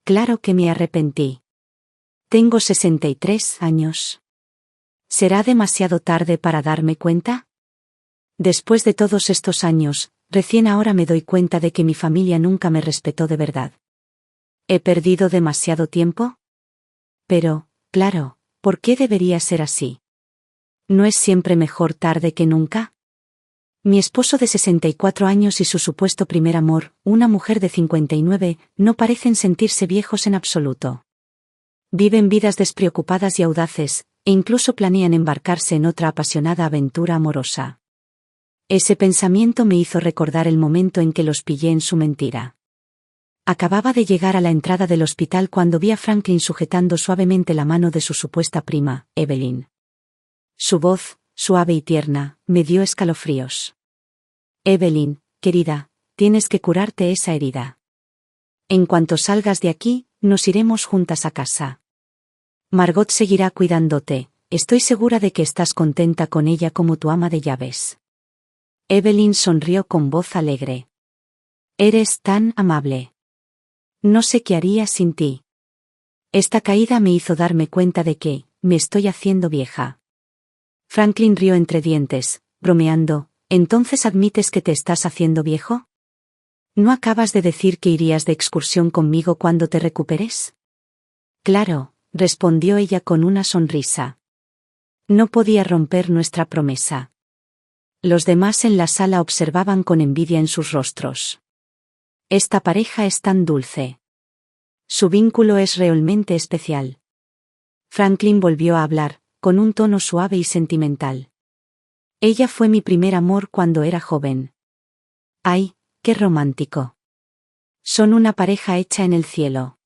Claro que me arrepentí. Tengo 63 años. ¿Será demasiado tarde para darme cuenta? Después de todos estos años, recién ahora me doy cuenta de que mi familia nunca me respetó de verdad. ¿He perdido demasiado tiempo? Pero, claro, ¿por qué debería ser así? ¿No es siempre mejor tarde que nunca? Mi esposo de 64 años y su supuesto primer amor, una mujer de 59, no parecen sentirse viejos en absoluto. Viven vidas despreocupadas y audaces, e incluso planean embarcarse en otra apasionada aventura amorosa. Ese pensamiento me hizo recordar el momento en que los pillé en su mentira. Acababa de llegar a la entrada del hospital cuando vi a Franklin sujetando suavemente la mano de su supuesta prima, Evelyn. Su voz, suave y tierna, me dio escalofríos. Evelyn, querida, tienes que curarte esa herida. En cuanto salgas de aquí, nos iremos juntas a casa. Margot seguirá cuidándote, estoy segura de que estás contenta con ella como tu ama de llaves. Evelyn sonrió con voz alegre. Eres tan amable. No sé qué haría sin ti. Esta caída me hizo darme cuenta de que, me estoy haciendo vieja. Franklin rió entre dientes, bromeando, ¿entonces admites que te estás haciendo viejo? ¿No acabas de decir que irías de excursión conmigo cuando te recuperes? Claro, respondió ella con una sonrisa. No podía romper nuestra promesa. Los demás en la sala observaban con envidia en sus rostros. Esta pareja es tan dulce. Su vínculo es realmente especial. Franklin volvió a hablar, con un tono suave y sentimental. Ella fue mi primer amor cuando era joven. ¡Ay, qué romántico! Son una pareja hecha en el cielo.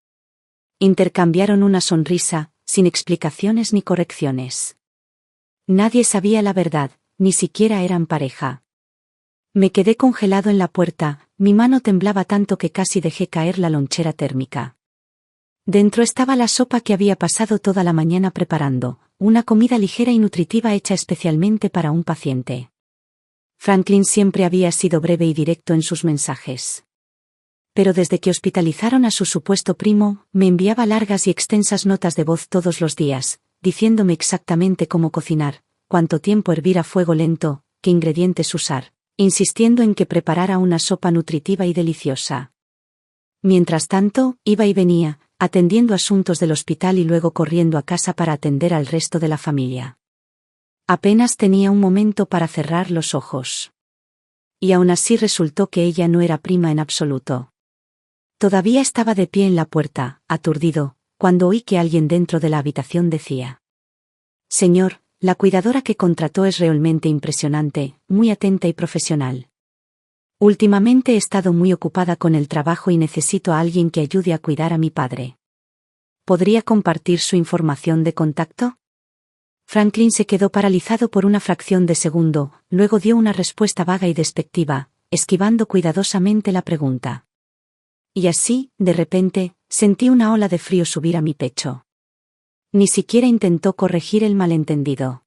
Intercambiaron una sonrisa, sin explicaciones ni correcciones. Nadie sabía la verdad, ni siquiera eran pareja. Me quedé congelado en la puerta, mi mano temblaba tanto que casi dejé caer la lonchera térmica. Dentro estaba la sopa que había pasado toda la mañana preparando, una comida ligera y nutritiva hecha especialmente para un paciente. Franklin siempre había sido breve y directo en sus mensajes. Pero desde que hospitalizaron a su supuesto primo, me enviaba largas y extensas notas de voz todos los días, diciéndome exactamente cómo cocinar, cuánto tiempo hervir a fuego lento, qué ingredientes usar, insistiendo en que preparara una sopa nutritiva y deliciosa. Mientras tanto, iba y venía, atendiendo asuntos del hospital y luego corriendo a casa para atender al resto de la familia. Apenas tenía un momento para cerrar los ojos. Y aún así resultó que ella no era prima en absoluto. Todavía estaba de pie en la puerta, aturdido, cuando oí que alguien dentro de la habitación decía: Señor, la cuidadora que contrató es realmente impresionante, muy atenta y profesional. Últimamente he estado muy ocupada con el trabajo y necesito a alguien que ayude a cuidar a mi padre. ¿Podría compartir su información de contacto? Franklin se quedó paralizado por una fracción de segundo, luego dio una respuesta vaga y despectiva, esquivando cuidadosamente la pregunta. Y así, de repente, sentí una ola de frío subir a mi pecho. Ni siquiera intentó corregir el malentendido.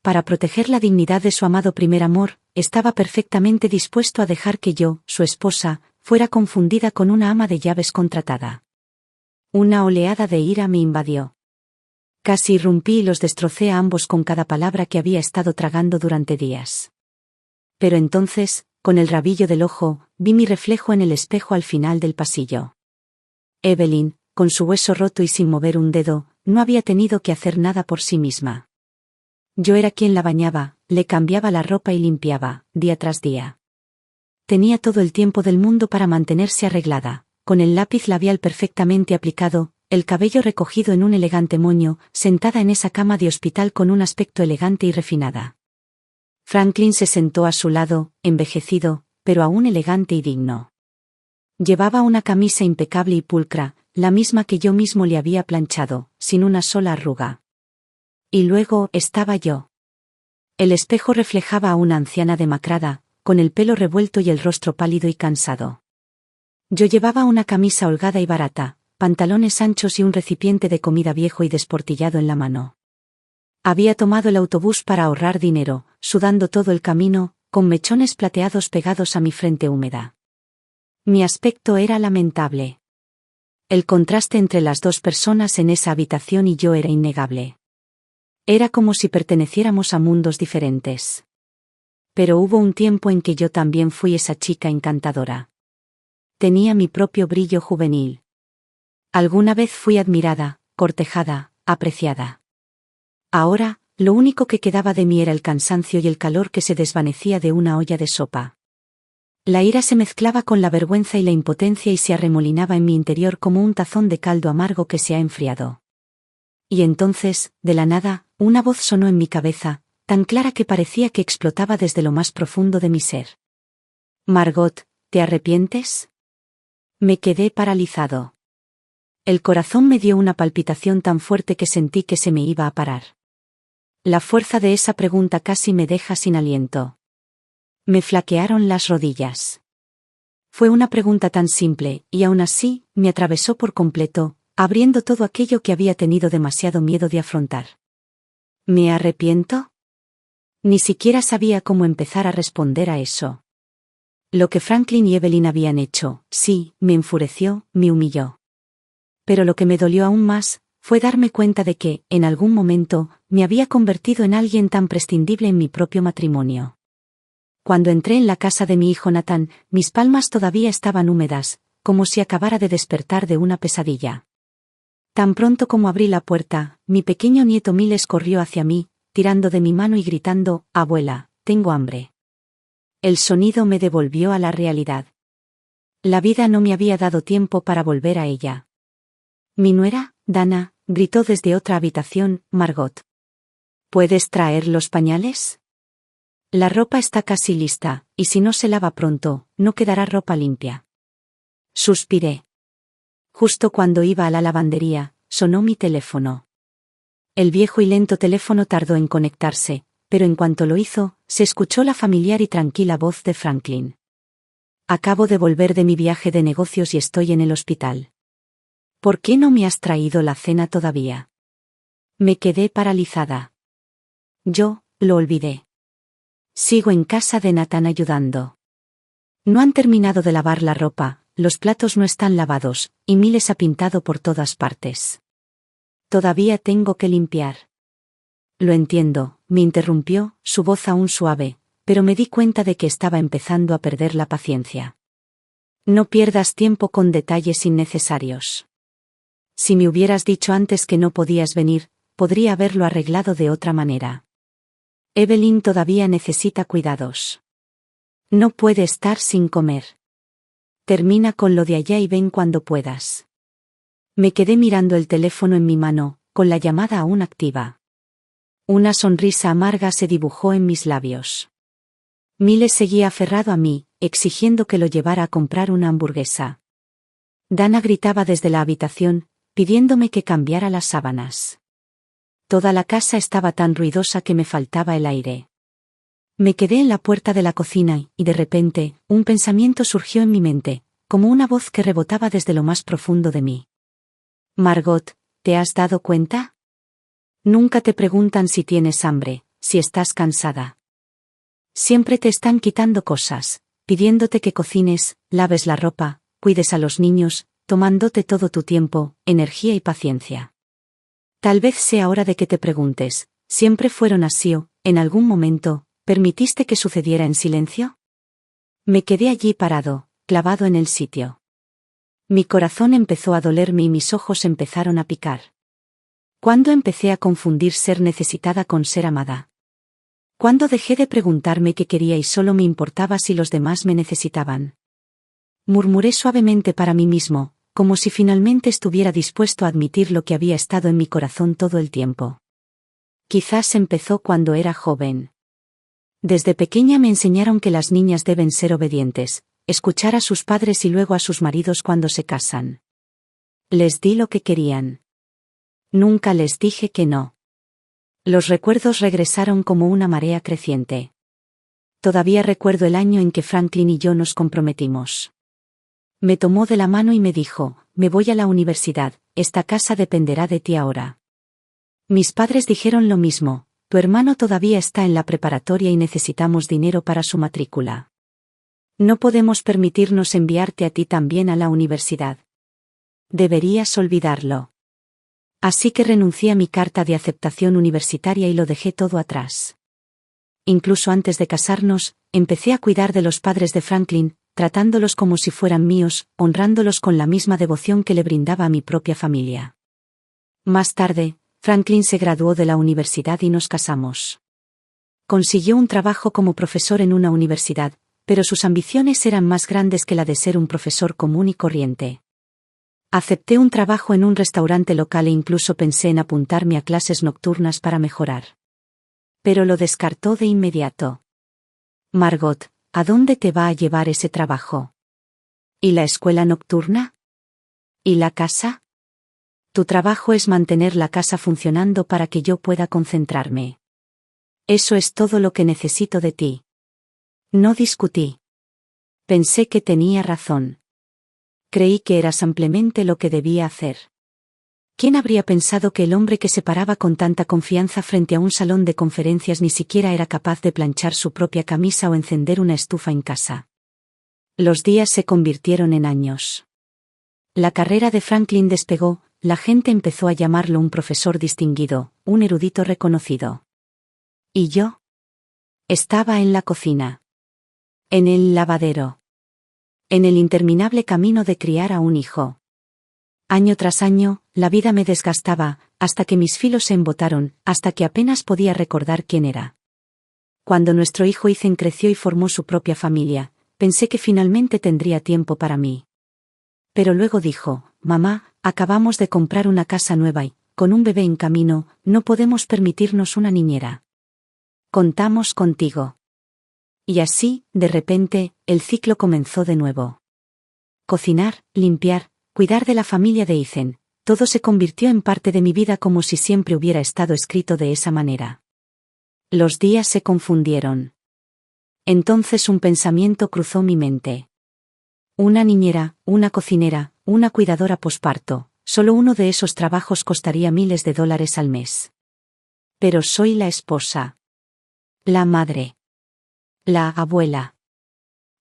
Para proteger la dignidad de su amado primer amor, estaba perfectamente dispuesto a dejar que yo, su esposa, fuera confundida con una ama de llaves contratada. Una oleada de ira me invadió. Casi irrumpí y los destrocé a ambos con cada palabra que había estado tragando durante días. Pero entonces, con el rabillo del ojo, vi mi reflejo en el espejo al final del pasillo. Evelyn, con su hueso roto y sin mover un dedo, no había tenido que hacer nada por sí misma. Yo era quien la bañaba, le cambiaba la ropa y limpiaba, día tras día. Tenía todo el tiempo del mundo para mantenerse arreglada, con el lápiz labial perfectamente aplicado, el cabello recogido en un elegante moño, sentada en esa cama de hospital con un aspecto elegante y refinada. Franklin se sentó a su lado, envejecido, pero aún elegante y digno. Llevaba una camisa impecable y pulcra, la misma que yo mismo le había planchado, sin una sola arruga. Y luego estaba yo. El espejo reflejaba a una anciana demacrada, con el pelo revuelto y el rostro pálido y cansado. Yo llevaba una camisa holgada y barata, pantalones anchos y un recipiente de comida viejo y desportillado en la mano. Había tomado el autobús para ahorrar dinero, sudando todo el camino, con mechones plateados pegados a mi frente húmeda. Mi aspecto era lamentable. El contraste entre las dos personas en esa habitación y yo era innegable. Era como si perteneciéramos a mundos diferentes. Pero hubo un tiempo en que yo también fui esa chica encantadora. Tenía mi propio brillo juvenil. Alguna vez fui admirada, cortejada, apreciada. Ahora, lo único que quedaba de mí era el cansancio y el calor que se desvanecía de una olla de sopa. La ira se mezclaba con la vergüenza y la impotencia y se arremolinaba en mi interior como un tazón de caldo amargo que se ha enfriado. Y entonces, de la nada, una voz sonó en mi cabeza, tan clara que parecía que explotaba desde lo más profundo de mi ser. Margot, ¿te arrepientes? Me quedé paralizado. El corazón me dio una palpitación tan fuerte que sentí que se me iba a parar. La fuerza de esa pregunta casi me deja sin aliento. Me flaquearon las rodillas. Fue una pregunta tan simple, y aún así, me atravesó por completo, abriendo todo aquello que había tenido demasiado miedo de afrontar. ¿Me arrepiento? Ni siquiera sabía cómo empezar a responder a eso. Lo que Franklin y Evelyn habían hecho, sí, me enfureció, me humilló. Pero lo que me dolió aún más, fue darme cuenta de que, en algún momento, me había convertido en alguien tan prescindible en mi propio matrimonio. Cuando entré en la casa de mi hijo Nathan, mis palmas todavía estaban húmedas, como si acabara de despertar de una pesadilla. Tan pronto como abrí la puerta, mi pequeño nieto Miles corrió hacia mí, tirando de mi mano y gritando, «Abuela, tengo hambre». El sonido me devolvió a la realidad. La vida no me había dado tiempo para volver a ella. Mi nuera, Dana, gritó desde otra habitación, «Margot, ¿puedes traer los pañales? La ropa está casi lista, y si no se lava pronto, no quedará ropa limpia». Suspiré. Justo cuando iba a la lavandería, sonó mi teléfono. El viejo y lento teléfono tardó en conectarse, pero en cuanto lo hizo, se escuchó la familiar y tranquila voz de Franklin. «Acabo de volver de mi viaje de negocios y estoy en el hospital. ¿Por qué no me has traído la cena todavía?» Me quedé paralizada. Yo, lo olvidé. Sigo en casa de Nathan ayudando. No han terminado de lavar la ropa, los platos no están lavados, y Miles ha pintado por todas partes. Todavía tengo que limpiar. Lo entiendo, me interrumpió, su voz aún suave, pero me di cuenta de que estaba empezando a perder la paciencia. No pierdas tiempo con detalles innecesarios. Si me hubieras dicho antes que no podías venir, podría haberlo arreglado de otra manera. Evelyn todavía necesita cuidados. No puede estar sin comer. Termina con lo de allá y ven cuando puedas. Me quedé mirando el teléfono en mi mano, con la llamada aún activa. Una sonrisa amarga se dibujó en mis labios. Miles seguía aferrado a mí, exigiendo que lo llevara a comprar una hamburguesa. Dana gritaba desde la habitación, pidiéndome que cambiara las sábanas. Toda la casa estaba tan ruidosa que me faltaba el aire. Me quedé en la puerta de la cocina y, de repente, un pensamiento surgió en mi mente, como una voz que rebotaba desde lo más profundo de mí. «Margot, ¿te has dado cuenta? Nunca te preguntan si tienes hambre, si estás cansada. Siempre te están quitando cosas, pidiéndote que cocines, laves la ropa, cuides a los niños, tomándote todo tu tiempo, energía y paciencia. Tal vez sea hora de que te preguntes, ¿siempre fueron así o, en algún momento, permitiste que sucediera en silencio?» Me quedé allí parado, clavado en el sitio. Mi corazón empezó a dolerme y mis ojos empezaron a picar. ¿Cuándo empecé a confundir ser necesitada con ser amada? ¿Cuándo dejé de preguntarme qué quería y solo me importaba si los demás me necesitaban? Murmuré suavemente para mí mismo, como si finalmente estuviera dispuesto a admitir lo que había estado en mi corazón todo el tiempo. Quizás empezó cuando era joven. Desde pequeña me enseñaron que las niñas deben ser obedientes, escuchar a sus padres y luego a sus maridos cuando se casan. Les di lo que querían. Nunca les dije que no. Los recuerdos regresaron como una marea creciente. Todavía recuerdo el año en que Franklin y yo nos comprometimos. Me tomó de la mano y me dijo, «Me voy a la universidad, esta casa dependerá de ti ahora». Mis padres dijeron lo mismo, «Tu hermano todavía está en la preparatoria y necesitamos dinero para su matrícula. No podemos permitirnos enviarte a ti también a la universidad». Deberías olvidarlo. Así que renuncié a mi carta de aceptación universitaria y lo dejé todo atrás. Incluso antes de casarnos, empecé a cuidar de los padres de Franklin, tratándolos como si fueran míos, honrándolos con la misma devoción que le brindaba a mi propia familia. Más tarde, Franklin se graduó de la universidad y nos casamos. Consiguió un trabajo como profesor en una universidad, pero sus ambiciones eran más grandes que la de ser un profesor común y corriente. Acepté un trabajo en un restaurante local e incluso pensé en apuntarme a clases nocturnas para mejorar. Pero lo descartó de inmediato. Margot, ¿a dónde te va a llevar ese trabajo? ¿Y la escuela nocturna? ¿Y la casa? Tu trabajo es mantener la casa funcionando para que yo pueda concentrarme. Eso es todo lo que necesito de ti. No discutí. Pensé que tenía razón. Creí que era simplemente lo que debía hacer. ¿Quién habría pensado que el hombre que se paraba con tanta confianza frente a un salón de conferencias ni siquiera era capaz de planchar su propia camisa o encender una estufa en casa? Los días se convirtieron en años. La carrera de Franklin despegó, la gente empezó a llamarlo un profesor distinguido, un erudito reconocido. ¿Y yo? Estaba en la cocina. En el lavadero. En el interminable camino de criar a un hijo. Año tras año, la vida me desgastaba, hasta que mis filos se embotaron, hasta que apenas podía recordar quién era. Cuando nuestro hijo Ethan creció y formó su propia familia, pensé que finalmente tendría tiempo para mí. Pero luego dijo, mamá, acabamos de comprar una casa nueva y, con un bebé en camino, no podemos permitirnos una niñera. Contamos contigo. Y así, de repente, el ciclo comenzó de nuevo. Cocinar, limpiar, cuidar de la familia de Ethan, todo se convirtió en parte de mi vida como si siempre hubiera estado escrito de esa manera. Los días se confundieron. Entonces un pensamiento cruzó mi mente. Una niñera, una cocinera, una cuidadora posparto, solo uno de esos trabajos costaría miles de dólares al mes. Pero soy la esposa. La madre. La abuela.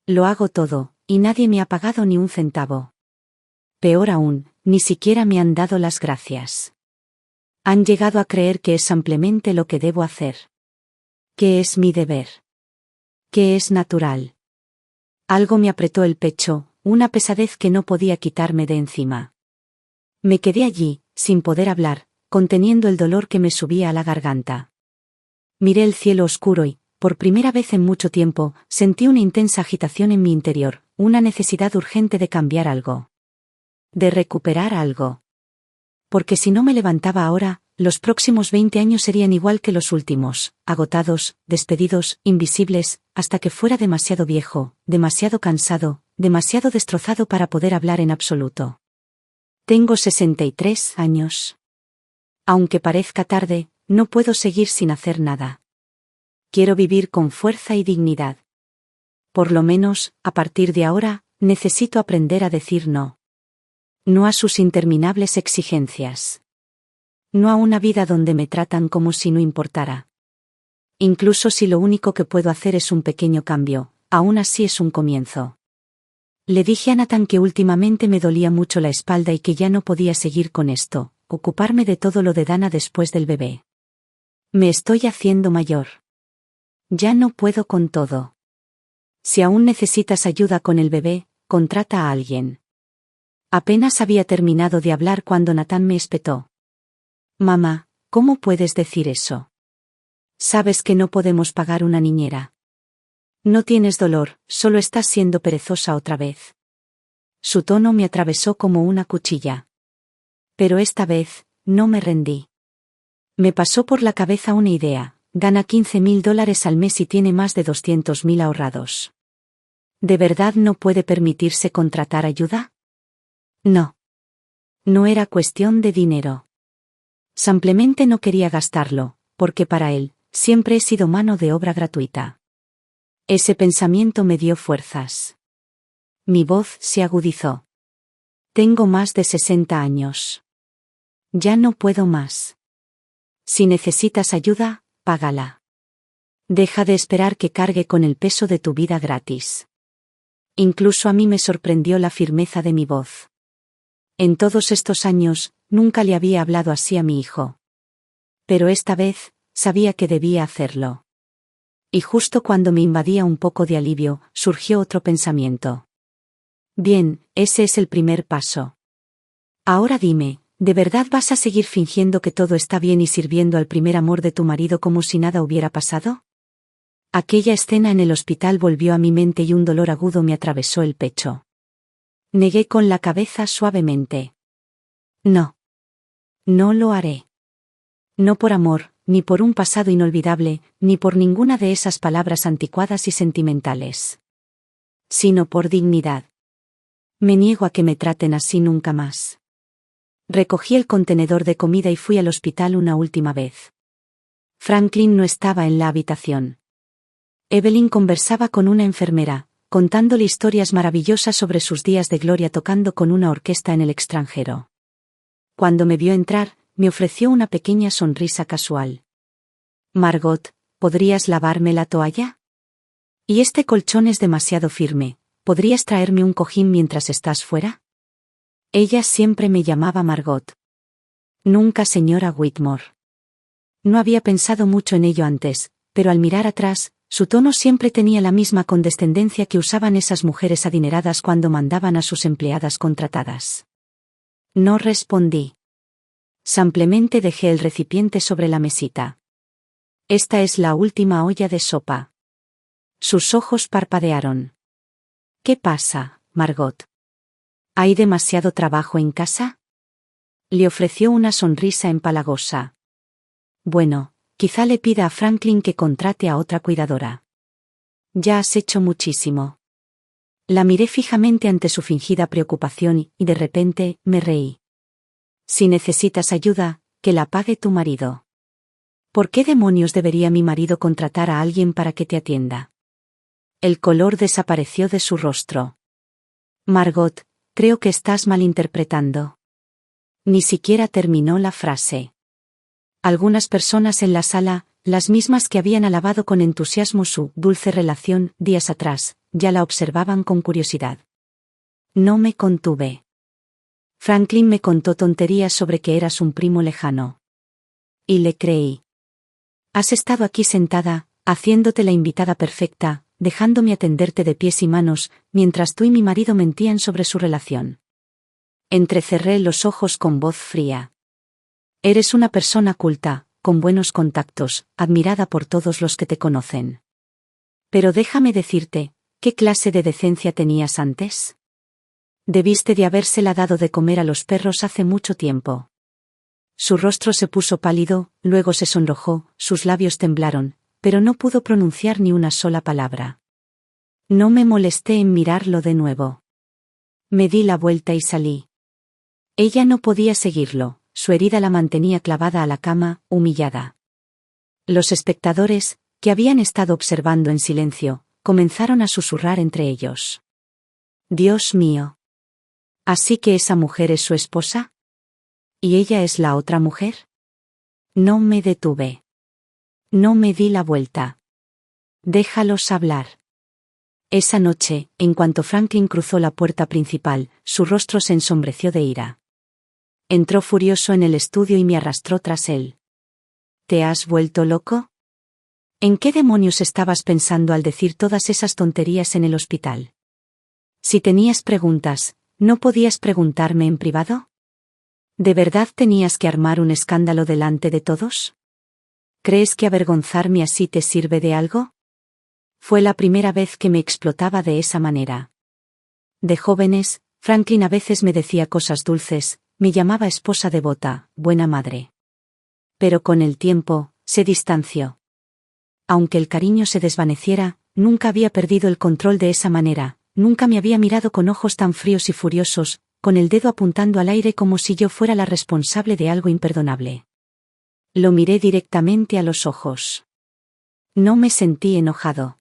Lo hago todo, y nadie me ha pagado ni un centavo. Peor aún, ni siquiera me han dado las gracias. Han llegado a creer que es simplemente lo que debo hacer. Que es mi deber. Que es natural. Algo me apretó el pecho, una pesadez que no podía quitarme de encima. Me quedé allí, sin poder hablar, conteniendo el dolor que me subía a la garganta. Miré el cielo oscuro y, por primera vez en mucho tiempo, sentí una intensa agitación en mi interior, una necesidad urgente de cambiar algo. De recuperar algo. Porque si no me levantaba ahora, los próximos 20 años serían igual que los últimos, agotados, despedidos, invisibles, hasta que fuera demasiado viejo, demasiado cansado, demasiado destrozado para poder hablar en absoluto. Tengo 63 años. Aunque parezca tarde, no puedo seguir sin hacer nada. Quiero vivir con fuerza y dignidad. Por lo menos, a partir de ahora, necesito aprender a decir no. No a sus interminables exigencias. No a una vida donde me tratan como si no importara. Incluso si lo único que puedo hacer es un pequeño cambio, aún así es un comienzo. Le dije a Nathan que últimamente me dolía mucho la espalda y que ya no podía seguir con esto, ocuparme de todo lo de Dana después del bebé. Me estoy haciendo mayor. Ya no puedo con todo. Si aún necesitas ayuda con el bebé, contrata a alguien. Apenas había terminado de hablar cuando Nathan me espetó. Mamá, ¿cómo puedes decir eso? Sabes que no podemos pagar una niñera. No tienes dolor, solo estás siendo perezosa otra vez. Su tono me atravesó como una cuchilla. Pero esta vez, no me rendí. Me pasó por la cabeza una idea. Gana $15,000 al mes y tiene más de 200,000 ahorrados. ¿De verdad no puede permitirse contratar ayuda? No. No era cuestión de dinero. Simplemente no quería gastarlo, porque para él, siempre he sido mano de obra gratuita. Ese pensamiento me dio fuerzas. Mi voz se agudizó. Tengo más de 60 años. Ya no puedo más. Si necesitas ayuda, págala. Deja de esperar que cargue con el peso de tu vida gratis. Incluso a mí me sorprendió la firmeza de mi voz. En todos estos años, nunca le había hablado así a mi hijo. Pero esta vez, sabía que debía hacerlo. Y justo cuando me invadía un poco de alivio, surgió otro pensamiento. Bien, ese es el primer paso. Ahora dime, ¿de verdad vas a seguir fingiendo que todo está bien y sirviendo al primer amor de tu marido como si nada hubiera pasado? Aquella escena en el hospital volvió a mi mente y un dolor agudo me atravesó el pecho. Negué con la cabeza suavemente. No. No lo haré. No por amor, ni por un pasado inolvidable, ni por ninguna de esas palabras anticuadas y sentimentales. Sino por dignidad. Me niego a que me traten así nunca más. Recogí el contenedor de comida y fui al hospital una última vez. Franklin no estaba en la habitación. Evelyn conversaba con una enfermera, contándole historias maravillosas sobre sus días de gloria tocando con una orquesta en el extranjero. Cuando me vio entrar, me ofreció una pequeña sonrisa casual. Margot, ¿podrías lavarme la toalla? Y este colchón es demasiado firme, ¿podrías traerme un cojín mientras estás fuera? Ella siempre me llamaba Margot. Nunca señora Whitmore. No había pensado mucho en ello antes, pero al mirar atrás, su tono siempre tenía la misma condescendencia que usaban esas mujeres adineradas cuando mandaban a sus empleadas contratadas. No respondí. Simplemente dejé el recipiente sobre la mesita. Esta es la última olla de sopa. Sus ojos parpadearon. ¿Qué pasa, Margot? ¿Hay demasiado trabajo en casa? Le ofreció una sonrisa empalagosa. Bueno, quizá le pida a Franklin que contrate a otra cuidadora. Ya has hecho muchísimo. La miré fijamente ante su fingida preocupación y de repente me reí. Si necesitas ayuda, que la pague tu marido. ¿Por qué demonios debería mi marido contratar a alguien para que te atienda? El color desapareció de su rostro. Margot, creo que estás malinterpretando. Ni siquiera terminó la frase. Algunas personas en la sala, las mismas que habían alabado con entusiasmo su dulce relación días atrás, ya la observaban con curiosidad. No me contuve. Franklin me contó tonterías sobre que eras un primo lejano. Y le creí. Has estado aquí sentada, haciéndote la invitada perfecta, dejándome atenderte de pies y manos, mientras tú y mi marido mentían sobre su relación. Entrecerré los ojos con voz fría. Eres una persona culta, con buenos contactos, admirada por todos los que te conocen. Pero déjame decirte, ¿qué clase de decencia tenías antes? Debiste de habérsela dado de comer a los perros hace mucho tiempo. Su rostro se puso pálido, luego se sonrojó, sus labios temblaron, pero no pudo pronunciar ni una sola palabra. No me molesté en mirarlo de nuevo. Me di la vuelta y salí. Ella no podía seguirlo. Su herida la mantenía clavada a la cama, humillada. Los espectadores, que habían estado observando en silencio, comenzaron a susurrar entre ellos. Dios mío. ¿Así que esa mujer es su esposa? ¿Y ella es la otra mujer? No me detuve. No me di la vuelta. Déjalos hablar. Esa noche, en cuanto Franklin cruzó la puerta principal, su rostro se ensombreció de ira. Entró furioso en el estudio y me arrastró tras él. ¿Te has vuelto loco? ¿En qué demonios estabas pensando al decir todas esas tonterías en el hospital? Si tenías preguntas, ¿no podías preguntarme en privado? ¿De verdad tenías que armar un escándalo delante de todos? ¿Crees que avergonzarme así te sirve de algo? Fue la primera vez que me explotaba de esa manera. De jóvenes, Franklin a veces me decía cosas dulces, me llamaba esposa devota, buena madre. Pero con el tiempo, se distanció. Aunque el cariño se desvaneciera, nunca había perdido el control de esa manera, nunca me había mirado con ojos tan fríos y furiosos, con el dedo apuntando al aire como si yo fuera la responsable de algo imperdonable. Lo miré directamente a los ojos. No me sentí enojado.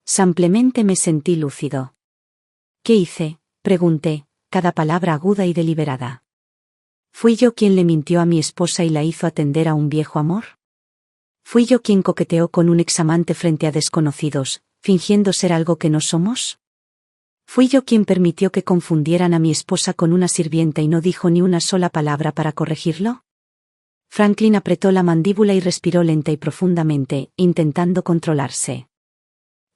Simplemente me sentí lúcido. ¿Qué hice?, pregunté, cada palabra aguda y deliberada. ¿Fui yo quien le mintió a mi esposa y la hizo atender a un viejo amor? ¿Fui yo quien coqueteó con un examante frente a desconocidos, fingiendo ser algo que no somos? Fui yo quien permitió que confundieran a mi esposa con una sirvienta y no dijo ni una sola palabra para corregirlo. Franklin apretó la mandíbula y respiró lenta y profundamente, intentando controlarse.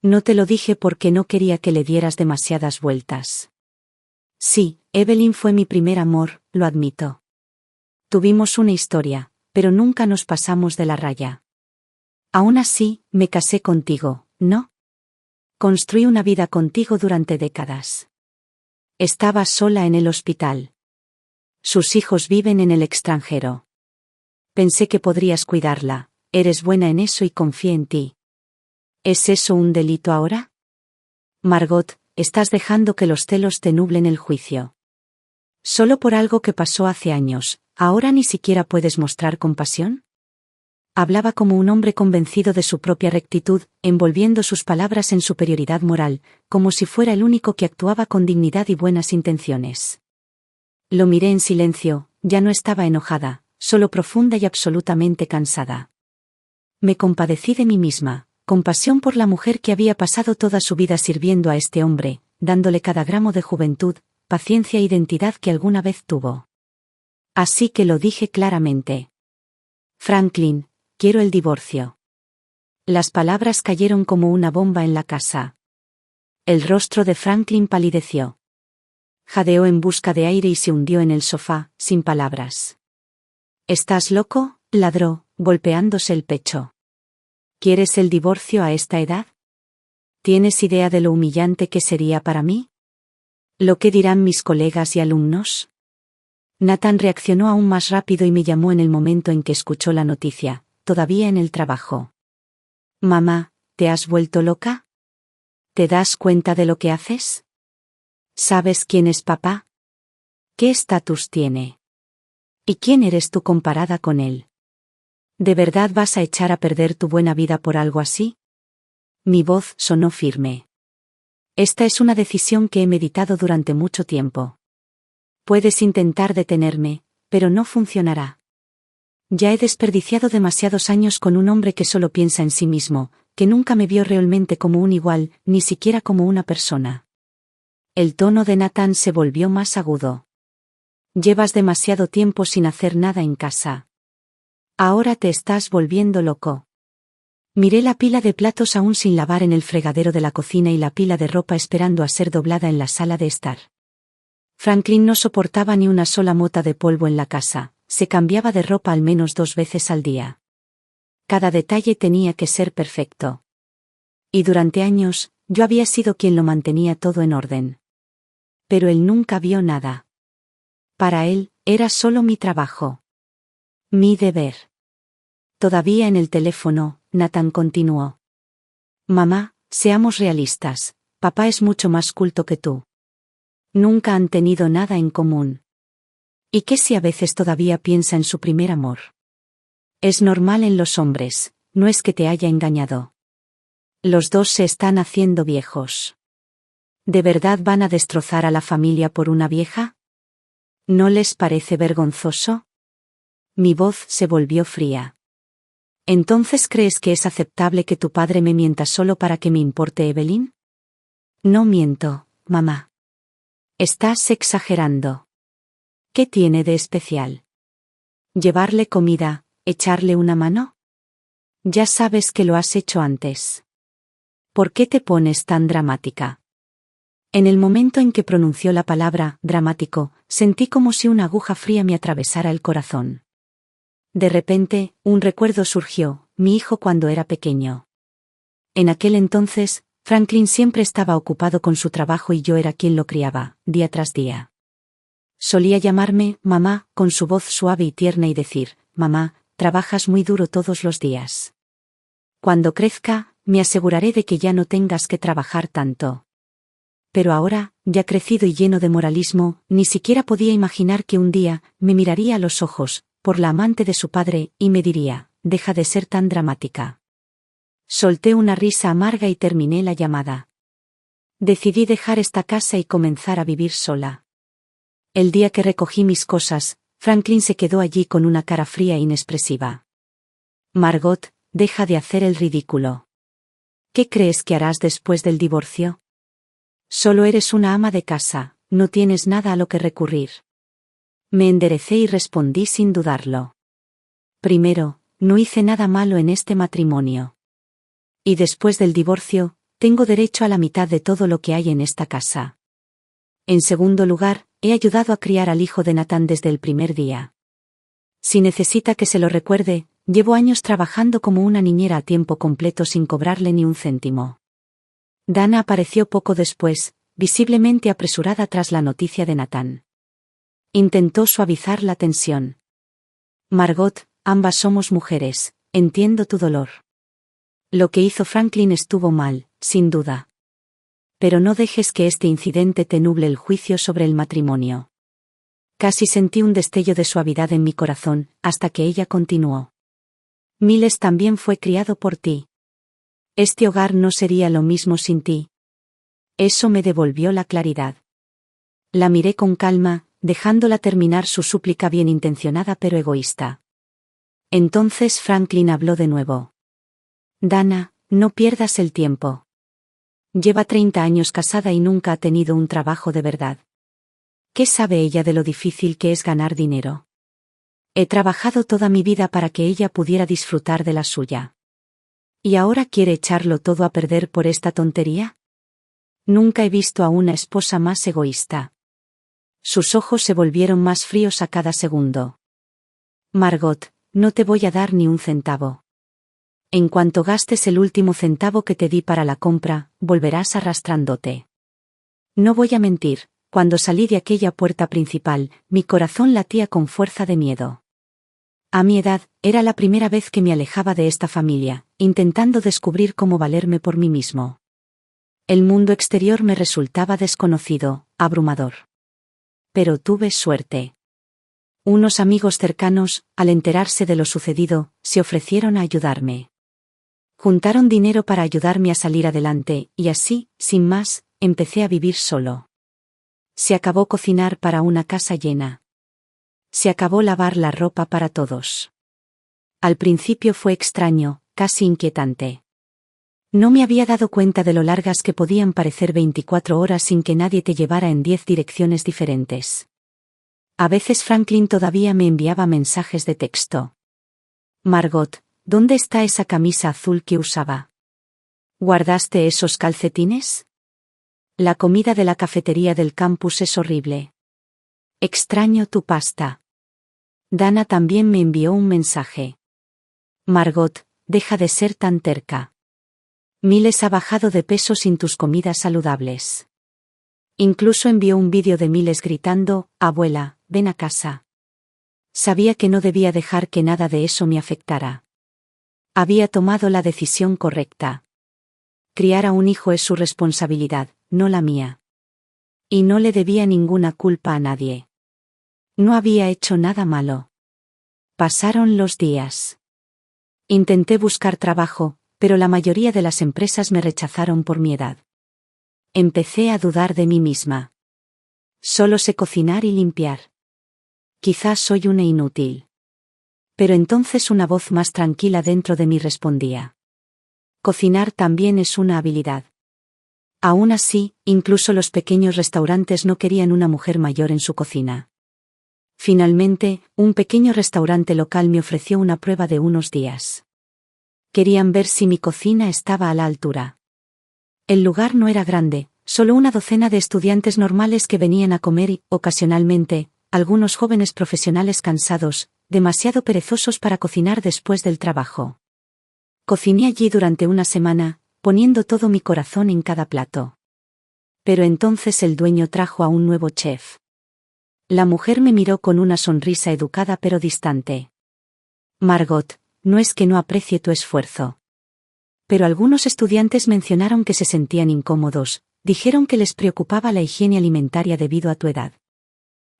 No te lo dije porque no quería que le dieras demasiadas vueltas. Sí, Evelyn fue mi primer amor, lo admito. Tuvimos una historia, pero nunca nos pasamos de la raya. Aún así, me casé contigo, ¿no? Construí una vida contigo durante décadas. Estabas sola en el hospital. Sus hijos viven en el extranjero. Pensé que podrías cuidarla, eres buena en eso y confié en ti. ¿Es eso un delito ahora? Margot, estás dejando que los celos te nublen el juicio. Solo por algo que pasó hace años, ¿ahora ni siquiera puedes mostrar compasión? Hablaba como un hombre convencido de su propia rectitud, envolviendo sus palabras en superioridad moral, como si fuera el único que actuaba con dignidad y buenas intenciones. Lo miré en silencio, ya no estaba enojada, solo profunda y absolutamente cansada. Me compadecí de mí misma, compasión por la mujer que había pasado toda su vida sirviendo a este hombre, dándole cada gramo de juventud, paciencia e identidad que alguna vez tuvo. Así que lo dije claramente. Franklin, quiero el divorcio. Las palabras cayeron como una bomba en la casa. El rostro de Franklin palideció. Jadeó en busca de aire y se hundió en el sofá, sin palabras. ¿Estás loco?, ladró, golpeándose el pecho. ¿Quieres el divorcio a esta edad? ¿Tienes idea de lo humillante que sería para mí? ¿Lo que dirán mis colegas y alumnos? Nathan reaccionó aún más rápido y me llamó en el momento en que escuchó la noticia, todavía en el trabajo. Mamá, ¿te has vuelto loca? ¿Te das cuenta de lo que haces? ¿Sabes quién es papá? ¿Qué estatus tiene? ¿Y quién eres tú comparada con él? ¿De verdad vas a echar a perder tu buena vida por algo así? Mi voz sonó firme. Esta es una decisión que he meditado durante mucho tiempo. Puedes intentar detenerme, pero no funcionará. Ya he desperdiciado demasiados años con un hombre que solo piensa en sí mismo, que nunca me vio realmente como un igual, ni siquiera como una persona. El tono de Nathan se volvió más agudo. Llevas demasiado tiempo sin hacer nada en casa. Ahora te estás volviendo loco. Miré la pila de platos aún sin lavar en el fregadero de la cocina y la pila de ropa esperando a ser doblada en la sala de estar. Franklin no soportaba ni una sola mota de polvo en la casa, se cambiaba de ropa al menos 2 veces al día. Cada detalle tenía que ser perfecto. Y durante años, yo había sido quien lo mantenía todo en orden. Pero él nunca vio nada. Para él, era solo mi trabajo. Mi deber. Todavía en el teléfono, Nathan continuó. Mamá, seamos realistas, papá es mucho más culto que tú. Nunca han tenido nada en común. ¿Y qué si a veces todavía piensa en su primer amor? Es normal en los hombres, no es que te haya engañado. Los dos se están haciendo viejos. ¿De verdad van a destrozar a la familia por una vieja? ¿No les parece vergonzoso? Mi voz se volvió fría. ¿Entonces crees que es aceptable que tu padre me mienta solo para que me importe Evelyn? No miento, mamá. Estás exagerando. ¿Qué tiene de especial? ¿Llevarle comida, echarle una mano? Ya sabes que lo has hecho antes. ¿Por qué te pones tan dramática? En el momento en que pronunció la palabra dramático, sentí como si una aguja fría me atravesara el corazón. De repente, un recuerdo surgió, mi hijo cuando era pequeño. En aquel entonces, Franklin siempre estaba ocupado con su trabajo y yo era quien lo criaba, día tras día. Solía llamarme mamá, con su voz suave y tierna y decir, mamá, trabajas muy duro todos los días. Cuando crezca, me aseguraré de que ya no tengas que trabajar tanto. Pero ahora, ya crecido y lleno de moralismo, ni siquiera podía imaginar que un día, me miraría a los ojos, por la amante de su padre, y me diría, deja de ser tan dramática. Solté una risa amarga y terminé la llamada. Decidí dejar esta casa y comenzar a vivir sola. El día que recogí mis cosas, Franklin se quedó allí con una cara fría e inexpresiva. Margot, deja de hacer el ridículo. ¿Qué crees que harás después del divorcio? Solo eres una ama de casa, no tienes nada a lo que recurrir. Me enderecé y respondí sin dudarlo. Primero, no hice nada malo en este matrimonio. Y después del divorcio, tengo derecho a la mitad de todo lo que hay en esta casa. En segundo lugar, he ayudado a criar al hijo de Nathan desde el primer día. Si necesita que se lo recuerde, llevo años trabajando como una niñera a tiempo completo sin cobrarle ni un céntimo. Dana apareció poco después, visiblemente apresurada tras la noticia de Nathan. Intentó suavizar la tensión. Margot, ambas somos mujeres, entiendo tu dolor. Lo que hizo Franklin estuvo mal, sin duda. Pero no dejes que este incidente te nuble el juicio sobre el matrimonio. Casi sentí un destello de suavidad en mi corazón, hasta que ella continuó. Miles también fue criado por ti. Este hogar no sería lo mismo sin ti. Eso me devolvió la claridad. La miré con calma, dejándola terminar su súplica bien intencionada pero egoísta. Entonces Franklin habló de nuevo. Dana, no pierdas el tiempo. Lleva 30 años casada y nunca ha tenido un trabajo de verdad. ¿Qué sabe ella de lo difícil que es ganar dinero? He trabajado toda mi vida para que ella pudiera disfrutar de la suya. ¿Y ahora quiere echarlo todo a perder por esta tontería? Nunca he visto a una esposa más egoísta. Sus ojos se volvieron más fríos a cada segundo. Margot, no te voy a dar ni un centavo. En cuanto gastes el último centavo que te di para la compra, volverás arrastrándote. No voy a mentir, cuando salí de aquella puerta principal, mi corazón latía con fuerza de miedo. A mi edad, era la primera vez que me alejaba de esta familia, intentando descubrir cómo valerme por mí mismo. El mundo exterior me resultaba desconocido, abrumador. Pero tuve suerte. Unos amigos cercanos, al enterarse de lo sucedido, se ofrecieron a ayudarme. Juntaron dinero para ayudarme a salir adelante, y así, sin más, empecé a vivir solo. Se acabó cocinar para una casa llena. Se acabó lavar la ropa para todos. Al principio fue extraño, casi inquietante. No me había dado cuenta de lo largas que podían parecer 24 horas sin que nadie te llevara en 10 direcciones diferentes. A veces Franklin todavía me enviaba mensajes de texto. Margot, ¿dónde está esa camisa azul que usaba? ¿Guardaste esos calcetines? La comida de la cafetería del campus es horrible. Extraño tu pasta. Dana también me envió un mensaje. Margot, deja de ser tan terca. Miles ha bajado de peso sin tus comidas saludables. Incluso envió un vídeo de Miles gritando, abuela, ven a casa. Sabía que no debía dejar que nada de eso me afectara. Había tomado la decisión correcta. Criar a un hijo es su responsabilidad, no la mía. Y no le debía ninguna culpa a nadie. No había hecho nada malo. Pasaron los días. Intenté buscar trabajo, pero la mayoría de las empresas me rechazaron por mi edad. Empecé a dudar de mí misma. Solo sé cocinar y limpiar. Quizás soy una inútil. Pero entonces una voz más tranquila dentro de mí respondía. Cocinar también es una habilidad. Aún así, incluso los pequeños restaurantes no querían una mujer mayor en su cocina. Finalmente, un pequeño restaurante local me ofreció una prueba de unos días. Querían ver si mi cocina estaba a la altura. El lugar no era grande, solo una docena de estudiantes normales que venían a comer y, ocasionalmente, algunos jóvenes profesionales cansados, demasiado perezosos para cocinar después del trabajo. Cociné allí durante una semana, poniendo todo mi corazón en cada plato. Pero entonces el dueño trajo a un nuevo chef. La mujer me miró con una sonrisa educada pero distante. Margot, no es que no aprecie tu esfuerzo. Pero algunos estudiantes mencionaron que se sentían incómodos, dijeron que les preocupaba la higiene alimentaria debido a tu edad.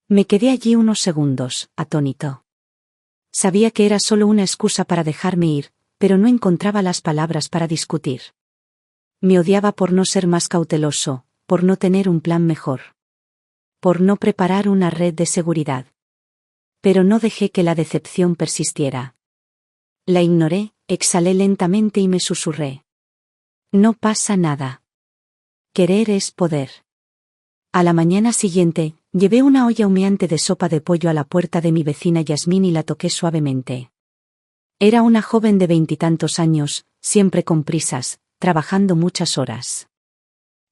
Me quedé allí unos segundos, atónito. Sabía que era solo una excusa para dejarme ir, pero no encontraba las palabras para discutir. Me odiaba por no ser más cauteloso, por no tener un plan mejor. Por no preparar una red de seguridad. Pero no dejé que la decepción persistiera. La ignoré, exhalé lentamente y me susurré. No pasa nada. Querer es poder. A la mañana siguiente, llevé una olla humeante de sopa de pollo a la puerta de mi vecina Yasmín y la toqué suavemente. Era una joven de 20 años, siempre con prisas, trabajando muchas horas.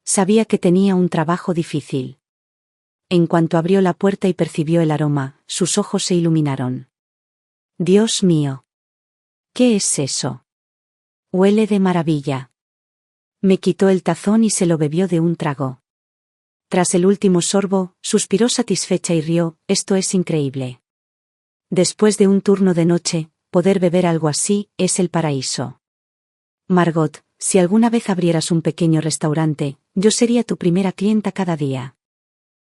Sabía que tenía un trabajo difícil. En cuanto abrió la puerta y percibió el aroma, sus ojos se iluminaron. Dios mío. ¿Qué es eso? Huele de maravilla. Me quitó el tazón y se lo bebió de un trago. Tras el último sorbo, suspiró satisfecha y rió, esto es increíble. Después de un turno de noche, poder beber algo así, es el paraíso. Margot, si alguna vez abrieras un pequeño restaurante, yo sería tu primera clienta cada día.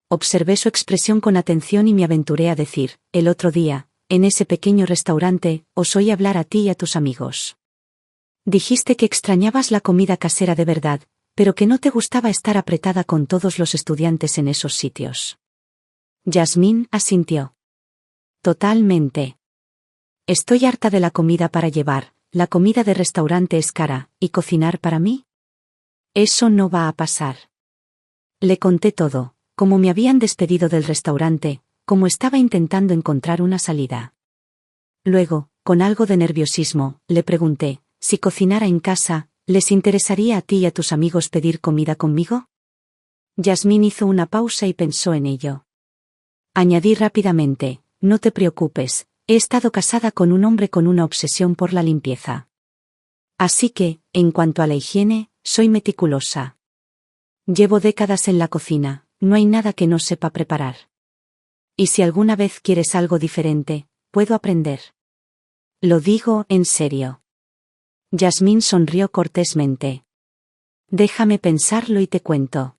Observé su expresión con atención y me aventuré a decir, el otro día, en ese pequeño restaurante, os oí hablar a ti y a tus amigos. Dijiste que extrañabas la comida casera de verdad, pero que no te gustaba estar apretada con todos los estudiantes en esos sitios. Yasmín asintió. Totalmente. Estoy harta de la comida para llevar, la comida de restaurante es cara, ¿y cocinar para mí? Eso no va a pasar. Le conté todo, cómo me habían despedido del restaurante, cómo estaba intentando encontrar una salida. Luego, con algo de nerviosismo, le pregunté, si cocinara en casa, ¿les interesaría a ti y a tus amigos pedir comida conmigo? Yasmín hizo una pausa y pensó en ello. Añadí rápidamente, no te preocupes, he estado casada con un hombre con una obsesión por la limpieza. Así que, en cuanto a la higiene, soy meticulosa. Llevo décadas en la cocina, no hay nada que no sepa preparar. Y si alguna vez quieres algo diferente, puedo aprender. Lo digo en serio. Yasmín sonrió cortésmente. Déjame pensarlo y te cuento.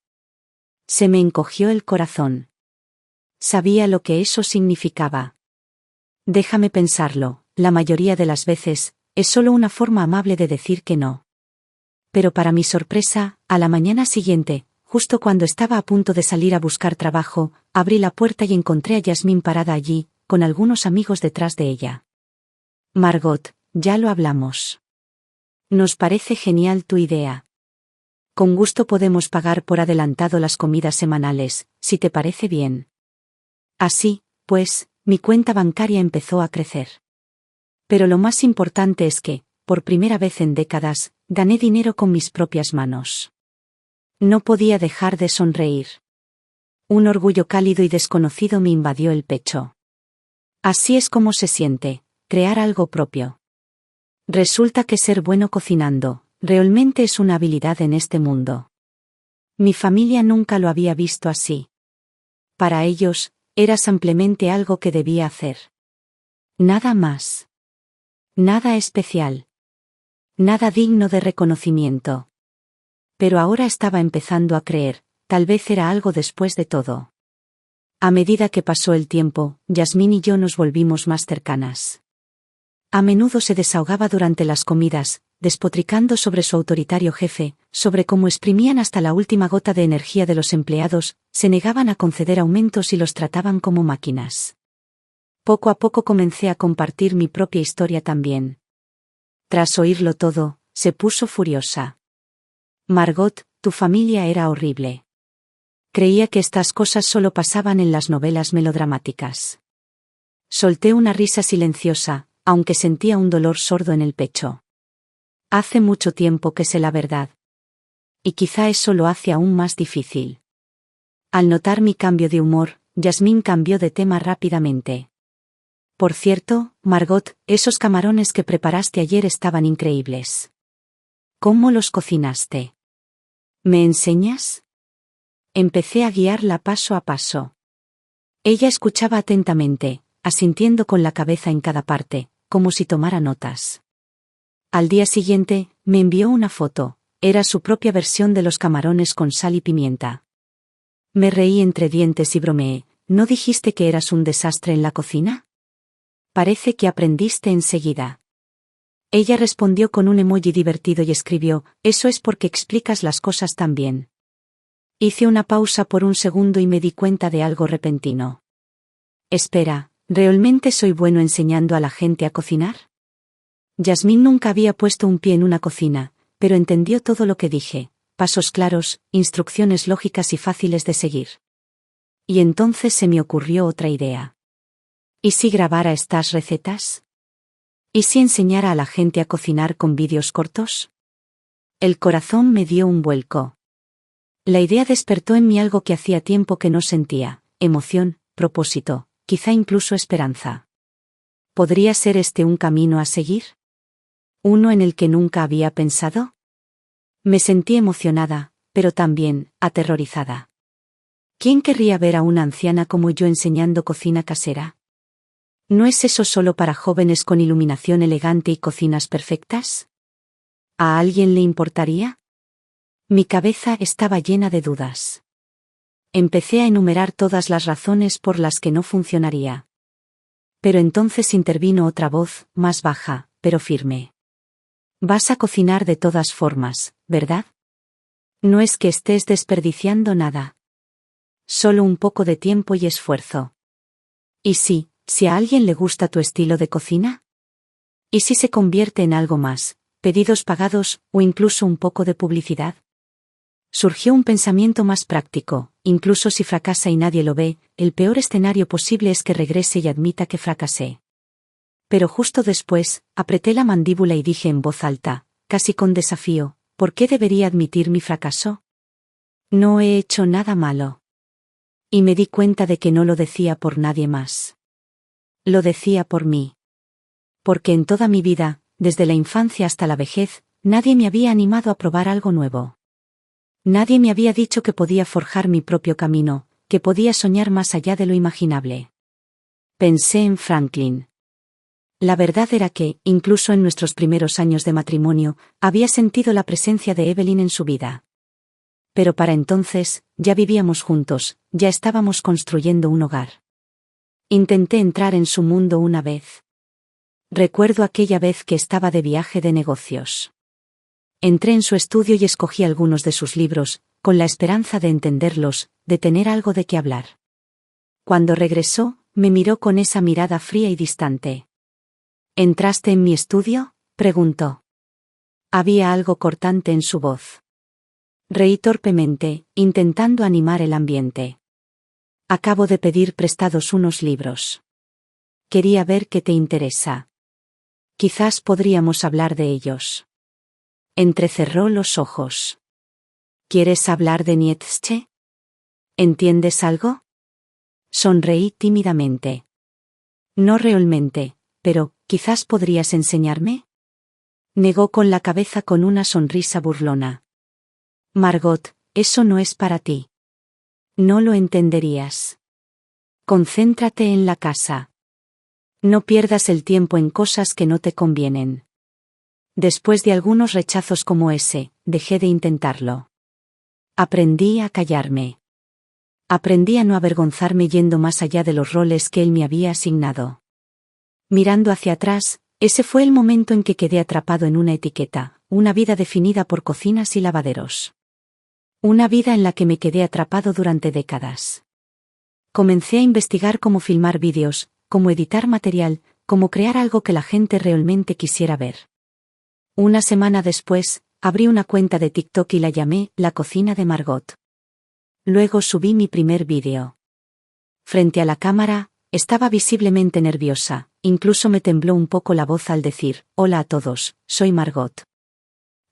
Se me encogió el corazón. Sabía lo que eso significaba. Déjame pensarlo, la mayoría de las veces, es solo una forma amable de decir que no. Pero para mi sorpresa, a la mañana siguiente, justo cuando estaba a punto de salir a buscar trabajo, abrí la puerta y encontré a Yasmín parada allí, con algunos amigos detrás de ella. Margot, ya lo hablamos. Nos parece genial tu idea. Con gusto podemos pagar por adelantado las comidas semanales, si te parece bien. Así, pues, mi cuenta bancaria empezó a crecer. Pero lo más importante es que, por primera vez en décadas, gané dinero con mis propias manos. No podía dejar de sonreír. Un orgullo cálido y desconocido me invadió el pecho. Así es como se siente, crear algo propio. Resulta que ser bueno cocinando, realmente es una habilidad en este mundo. Mi familia nunca lo había visto así. Para ellos, era simplemente algo que debía hacer. Nada más. Nada especial. Nada digno de reconocimiento. Pero ahora estaba empezando a creer, tal vez era algo después de todo. A medida que pasó el tiempo, Yasmín y yo nos volvimos más cercanas. A menudo se desahogaba durante las comidas, despotricando sobre su autoritario jefe, sobre cómo exprimían hasta la última gota de energía de los empleados, se negaban a conceder aumentos y los trataban como máquinas. Poco a poco comencé a compartir mi propia historia también. Tras oírlo todo, se puso furiosa. Margot, tu familia era horrible. Creía que estas cosas solo pasaban en las novelas melodramáticas. Solté una risa silenciosa, aunque sentía un dolor sordo en el pecho. Hace mucho tiempo que sé la verdad. Y quizá eso lo hace aún más difícil. Al notar mi cambio de humor, Yasmín cambió de tema rápidamente. Por cierto, Margot, esos camarones que preparaste ayer estaban increíbles. ¿Cómo los cocinaste? ¿Me enseñas? Empecé a guiarla paso a paso. Ella escuchaba atentamente, asintiendo con la cabeza en cada parte, como si tomara notas. Al día siguiente, me envió una foto, era su propia versión de los camarones con sal y pimienta. Me reí entre dientes y bromeé, ¿no dijiste que eras un desastre en la cocina? Parece que aprendiste enseguida. Ella respondió con un emoji divertido y escribió, eso es porque explicas las cosas tan bien. Hice una pausa por un segundo y me di cuenta de algo repentino. Espera, ¿realmente soy bueno enseñando a la gente a cocinar? Yasmín nunca había puesto un pie en una cocina, pero entendió todo lo que dije. pasos claros, instrucciones lógicas y fáciles de seguir. Y entonces se me ocurrió otra idea. ¿Y si grabara estas recetas? ¿Y si enseñara a la gente a cocinar con vídeos cortos? El corazón me dio un vuelco. La idea despertó en mí algo que hacía tiempo que no sentía: emoción, propósito, quizá incluso esperanza. ¿Podría ser este un camino a seguir? ¿Uno en el que nunca había pensado? Me sentí emocionada, pero también aterrorizada. ¿Quién querría ver a una anciana como yo enseñando cocina casera? ¿No es eso solo para jóvenes con iluminación elegante y cocinas perfectas? ¿A alguien le importaría? Mi cabeza estaba llena de dudas. Empecé a enumerar todas las razones por las que no funcionaría. Pero entonces intervino otra voz, más baja, pero firme. Vas a cocinar de todas formas, ¿verdad? No es que estés desperdiciando nada. Solo un poco de tiempo y esfuerzo. ¿Y si a alguien le gusta tu estilo de cocina? ¿Y si se convierte en algo más, pedidos pagados o incluso un poco de publicidad? Surgió un pensamiento más práctico: incluso si fracasa y nadie lo ve, el peor escenario posible es que regrese y admita que fracasé. Pero justo después, apreté la mandíbula y dije en voz alta, casi con desafío: ¿por qué debería admitir mi fracaso? No he hecho nada malo. Y me di cuenta de que no lo decía por nadie más. Lo decía por mí. Porque en toda mi vida, desde la infancia hasta la vejez, nadie me había animado a probar algo nuevo. Nadie me había dicho que podía forjar mi propio camino, que podía soñar más allá de lo imaginable. Pensé en Franklin. La verdad era que, incluso en nuestros primeros años de matrimonio, había sentido la presencia de Evelyn en su vida. Pero para entonces, ya vivíamos juntos, ya estábamos construyendo un hogar. Intenté entrar en su mundo una vez. Recuerdo aquella vez que estaba de viaje de negocios. Entré en su estudio y escogí algunos de sus libros, con la esperanza de entenderlos, de tener algo de qué hablar. Cuando regresó, me miró con esa mirada fría y distante. ¿Entraste en mi estudio?, preguntó. Había algo cortante en su voz. Reí torpemente, intentando animar el ambiente. Acabo de pedir prestados unos libros. Quería ver qué te interesa. Quizás podríamos hablar de ellos. Entrecerró los ojos. ¿Quieres hablar de Nietzsche? ¿Entiendes algo? Sonreí tímidamente. No realmente, pero, ¿quizás podrías enseñarme? Negó con la cabeza con una sonrisa burlona. Margot, eso no es para ti. No lo entenderías. Concéntrate en la casa. No pierdas el tiempo en cosas que no te convienen. Después de algunos rechazos como ese, dejé de intentarlo. Aprendí a callarme. Aprendí a no avergonzarme yendo más allá de los roles que él me había asignado. Mirando hacia atrás, ese fue el momento en que quedé atrapado en una etiqueta, una vida definida por cocinas y lavaderos. Una vida en la que me quedé atrapado durante décadas. Comencé a investigar cómo filmar vídeos, cómo editar material, cómo crear algo que la gente realmente quisiera ver. Una semana después, abrí una cuenta de TikTok y la llamé La Cocina de Margot. Luego subí mi primer vídeo. Frente a la cámara, estaba visiblemente nerviosa, incluso me tembló un poco la voz al decir: hola a todos, soy Margot.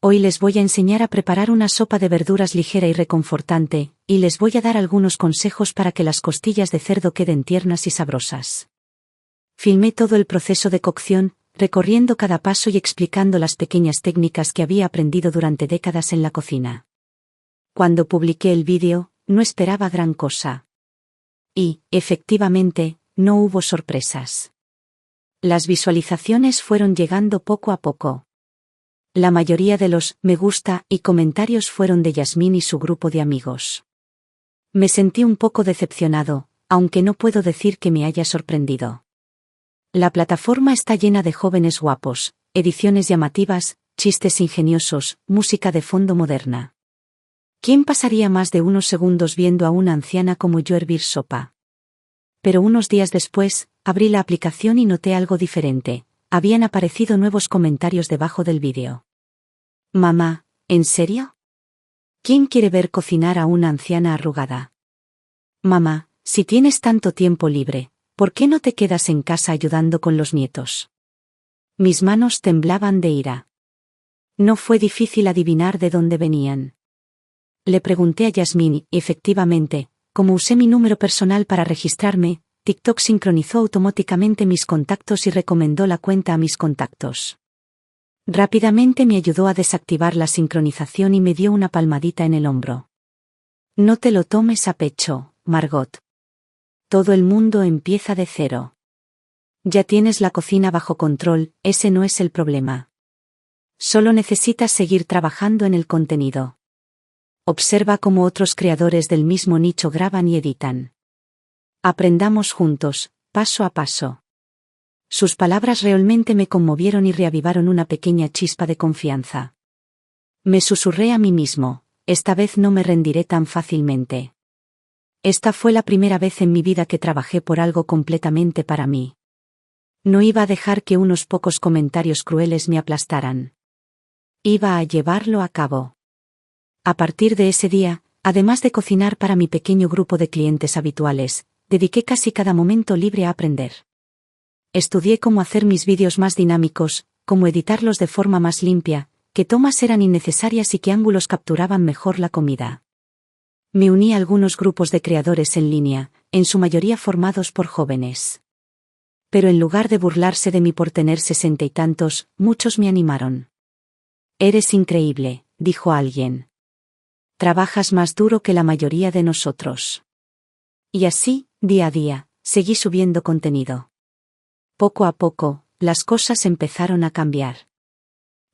Hoy les voy a enseñar a preparar una sopa de verduras ligera y reconfortante, y les voy a dar algunos consejos para que las costillas de cerdo queden tiernas y sabrosas. Filmé todo el proceso de cocción, recorriendo cada paso y explicando las pequeñas técnicas que había aprendido durante décadas en la cocina. Cuando publiqué el vídeo, no esperaba gran cosa. Y, efectivamente, no hubo sorpresas. Las visualizaciones fueron llegando poco a poco. La mayoría de los me gusta y comentarios fueron de Yasmín y su grupo de amigos. Me sentí un poco decepcionado, aunque no puedo decir que me haya sorprendido. La plataforma está llena de jóvenes guapos, ediciones llamativas, chistes ingeniosos, música de fondo moderna. ¿Quién pasaría más de unos segundos viendo a una anciana como yo hervir sopa? Pero unos días después, abrí la aplicación y noté algo diferente. Habían aparecido nuevos comentarios debajo del vídeo. Mamá, ¿en serio? ¿Quién quiere ver cocinar a una anciana arrugada? Mamá, si tienes tanto tiempo libre, ¿por qué no te quedas en casa ayudando con los nietos? Mis manos temblaban de ira. No fue difícil adivinar de dónde venían. Le pregunté a Yasmín y, efectivamente, como usé mi número personal para registrarme, TikTok sincronizó automáticamente mis contactos y recomendó la cuenta a mis contactos. Rápidamente me ayudó a desactivar la sincronización y me dio una palmadita en el hombro. No te lo tomes a pecho, Margot. Todo el mundo empieza de cero. Ya tienes la cocina bajo control, ese no es el problema. Solo necesitas seguir trabajando en el contenido. Observa cómo otros creadores del mismo nicho graban y editan. Aprendamos juntos, paso a paso. Sus palabras realmente me conmovieron y reavivaron una pequeña chispa de confianza. Me susurré a mí mismo, esta vez no me rendiré tan fácilmente. Esta fue la primera vez en mi vida que trabajé por algo completamente para mí. No iba a dejar que unos pocos comentarios crueles me aplastaran. Iba a llevarlo a cabo. A partir de ese día, además de cocinar para mi pequeño grupo de clientes habituales, dediqué casi cada momento libre a aprender. Estudié cómo hacer mis vídeos más dinámicos, cómo editarlos de forma más limpia, qué tomas eran innecesarias y qué ángulos capturaban mejor la comida. Me uní a algunos grupos de creadores en línea, en su mayoría formados por jóvenes. Pero en lugar de burlarse de mí por tener 60 y tantos, muchos me animaron. Eres increíble, dijo alguien. Trabajas más duro que la mayoría de nosotros. Y así, día a día, seguí subiendo contenido. Poco a poco, las cosas empezaron a cambiar.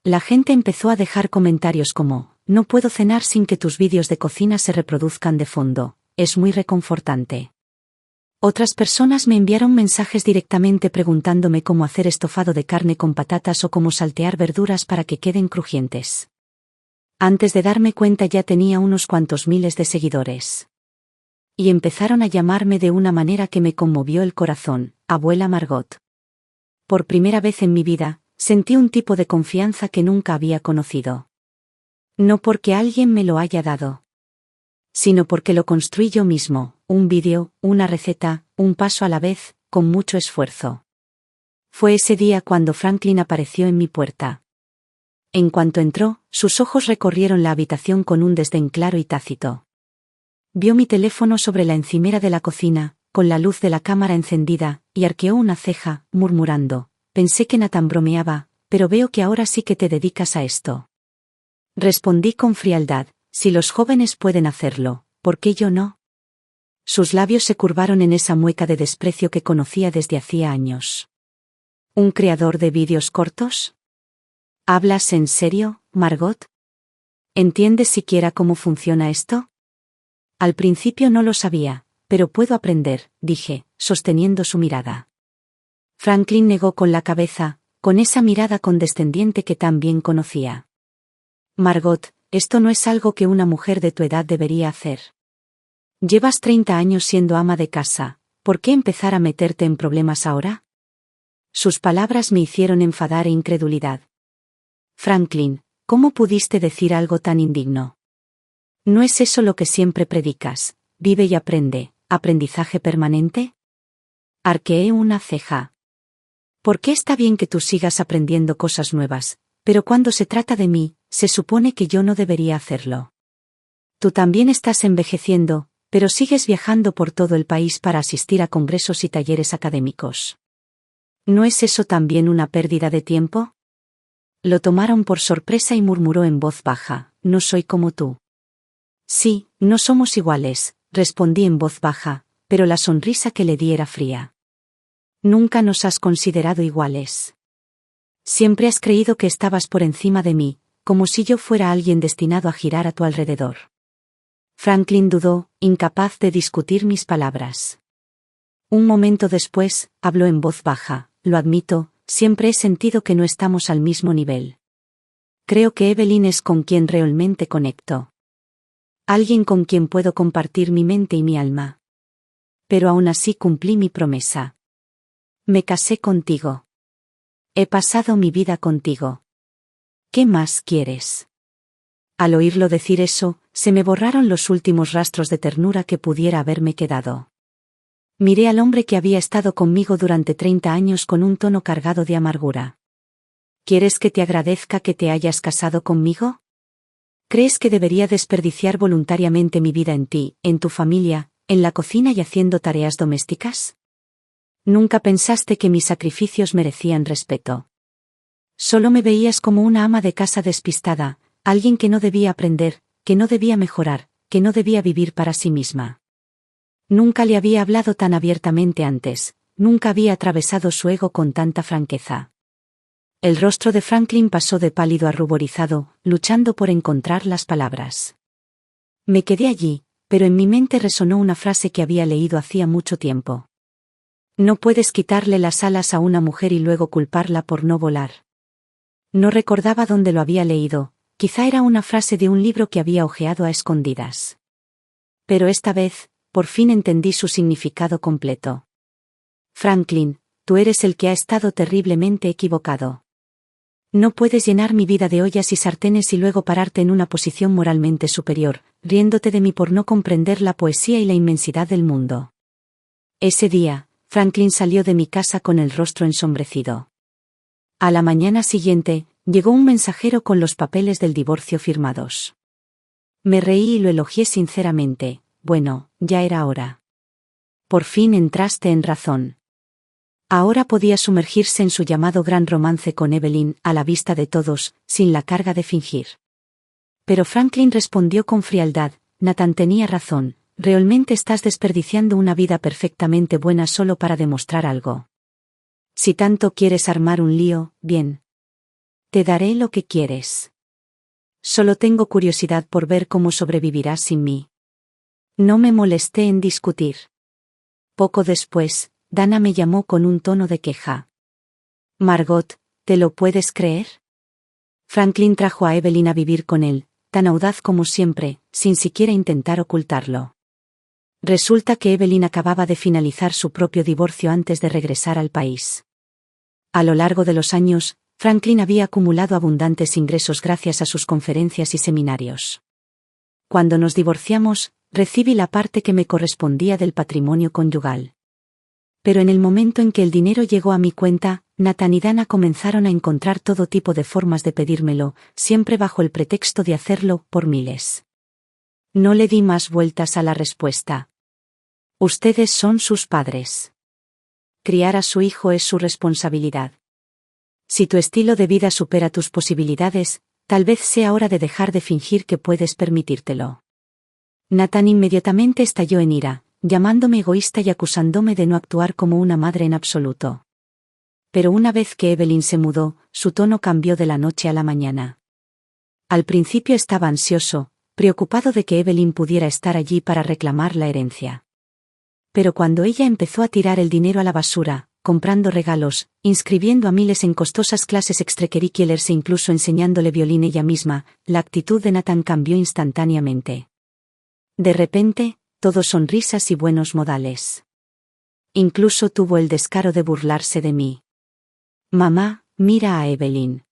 La gente empezó a dejar comentarios como, no puedo cenar sin que tus vídeos de cocina se reproduzcan de fondo, es muy reconfortante. Otras personas me enviaron mensajes directamente preguntándome cómo hacer estofado de carne con patatas o cómo saltear verduras para que queden crujientes. Antes de darme cuenta ya tenía unos cuantos miles de seguidores. Y empezaron a llamarme de una manera que me conmovió el corazón, Abuela Margot. Por primera vez en mi vida, sentí un tipo de confianza que nunca había conocido. No porque alguien me lo haya dado, sino porque lo construí yo mismo, un vídeo, una receta, un paso a la vez, con mucho esfuerzo. Fue ese día cuando Franklin apareció en mi puerta. En cuanto entró, sus ojos recorrieron la habitación con un desdén claro y tácito. Vio mi teléfono sobre la encimera de la cocina, con la luz de la cámara encendida, y arqueó una ceja, murmurando, pensé que Nathan bromeaba, pero veo que ahora sí que te dedicas a esto. Respondí con frialdad, si los jóvenes pueden hacerlo, ¿por qué yo no? Sus labios se curvaron en esa mueca de desprecio que conocía desde hacía años. ¿Un creador de vídeos cortos? ¿Hablas en serio, Margot? ¿Entiendes siquiera cómo funciona esto? Al principio no lo sabía, pero puedo aprender, dije, sosteniendo su mirada. Franklin negó con la cabeza, con esa mirada condescendiente que tan bien conocía. Margot, esto no es algo que una mujer de tu edad debería hacer. Llevas 30 años siendo ama de casa, ¿por qué empezar a meterte en problemas ahora? Sus palabras me hicieron enfadar e incredulidad. Franklin, ¿cómo pudiste decir algo tan indigno? ¿No es eso lo que siempre predicas, vive y aprende, aprendizaje permanente? Arqueé una ceja. ¿Por qué está bien que tú sigas aprendiendo cosas nuevas, pero cuando se trata de mí, se supone que yo no debería hacerlo? Tú también estás envejeciendo, pero sigues viajando por todo el país para asistir a congresos y talleres académicos. ¿No es eso también una pérdida de tiempo? Lo tomaron por sorpresa y murmuró en voz baja, no soy como tú. Sí, no somos iguales, respondí en voz baja, pero la sonrisa que le di era fría. Nunca nos has considerado iguales. Siempre has creído que estabas por encima de mí, como si yo fuera alguien destinado a girar a tu alrededor. Franklin dudó, incapaz de discutir mis palabras. Un momento después, habló en voz baja, lo admito, siempre he sentido que no estamos al mismo nivel. Creo que Evelyn es con quien realmente conecto. Alguien con quien puedo compartir mi mente y mi alma. Pero aún así cumplí mi promesa. Me casé contigo. He pasado mi vida contigo. ¿Qué más quieres? Al oírlo decir eso, se me borraron los últimos rastros de ternura que pudiera haberme quedado. Miré al hombre que había estado conmigo durante 30 años con un tono cargado de amargura. ¿Quieres que te agradezca que te hayas casado conmigo? ¿Crees que debería desperdiciar voluntariamente mi vida en ti, en tu familia, en la cocina y haciendo tareas domésticas? Nunca pensaste que mis sacrificios merecían respeto. Solo me veías como una ama de casa despistada, alguien que no debía aprender, que no debía mejorar, que no debía vivir para sí misma. Nunca le había hablado tan abiertamente antes, nunca había atravesado su ego con tanta franqueza. El rostro de Franklin pasó de pálido a ruborizado, luchando por encontrar las palabras. Me quedé allí, pero en mi mente resonó una frase que había leído hacía mucho tiempo. No puedes quitarle las alas a una mujer y luego culparla por no volar. No recordaba dónde lo había leído, quizá era una frase de un libro que había hojeado a escondidas. Pero esta vez, por fin entendí su significado completo. Franklin, tú eres el que ha estado terriblemente equivocado. No puedes llenar mi vida de ollas y sartenes y luego pararte en una posición moralmente superior, riéndote de mí por no comprender la poesía y la inmensidad del mundo. Ese día, Franklin salió de mi casa con el rostro ensombrecido. A la mañana siguiente, llegó un mensajero con los papeles del divorcio firmados. Me reí y lo elogié sinceramente. Bueno, ya era hora. Por fin entraste en razón. Ahora podía sumergirse en su llamado gran romance con Evelyn, a la vista de todos, sin la carga de fingir. Pero Franklin respondió con frialdad: Nathan tenía razón, realmente estás desperdiciando una vida perfectamente buena solo para demostrar algo. Si tanto quieres armar un lío, bien. Te daré lo que quieres. Solo tengo curiosidad por ver cómo sobrevivirás sin mí. No me molesté en discutir. Poco después, Dana me llamó con un tono de queja. Margot, ¿te lo puedes creer? Franklin trajo a Evelyn a vivir con él, tan audaz como siempre, sin siquiera intentar ocultarlo. Resulta que Evelyn acababa de finalizar su propio divorcio antes de regresar al país. A lo largo de los años, Franklin había acumulado abundantes ingresos gracias a sus conferencias y seminarios. Cuando nos divorciamos, recibí la parte que me correspondía del patrimonio conyugal. Pero en el momento en que el dinero llegó a mi cuenta, Nathan y Dana comenzaron a encontrar todo tipo de formas de pedírmelo, siempre bajo el pretexto de hacerlo por miles. No le di más vueltas a la respuesta. Ustedes son sus padres. Criar a su hijo es su responsabilidad. Si tu estilo de vida supera tus posibilidades, tal vez sea hora de dejar de fingir que puedes permitírtelo. Nathan inmediatamente estalló en ira, llamándome egoísta y acusándome de no actuar como una madre en absoluto. Pero una vez que Evelyn se mudó, su tono cambió de la noche a la mañana. Al principio estaba ansioso, preocupado de que Evelyn pudiera estar allí para reclamar la herencia. Pero cuando ella empezó a tirar el dinero a la basura, comprando regalos, inscribiendo a miles en costosas clases extracurriculares e incluso enseñándole violín ella misma, la actitud de Nathan cambió instantáneamente. De repente, todo sonrisas y buenos modales. Incluso tuvo el descaro de burlarse de mí. Mamá, mira a Evelyn.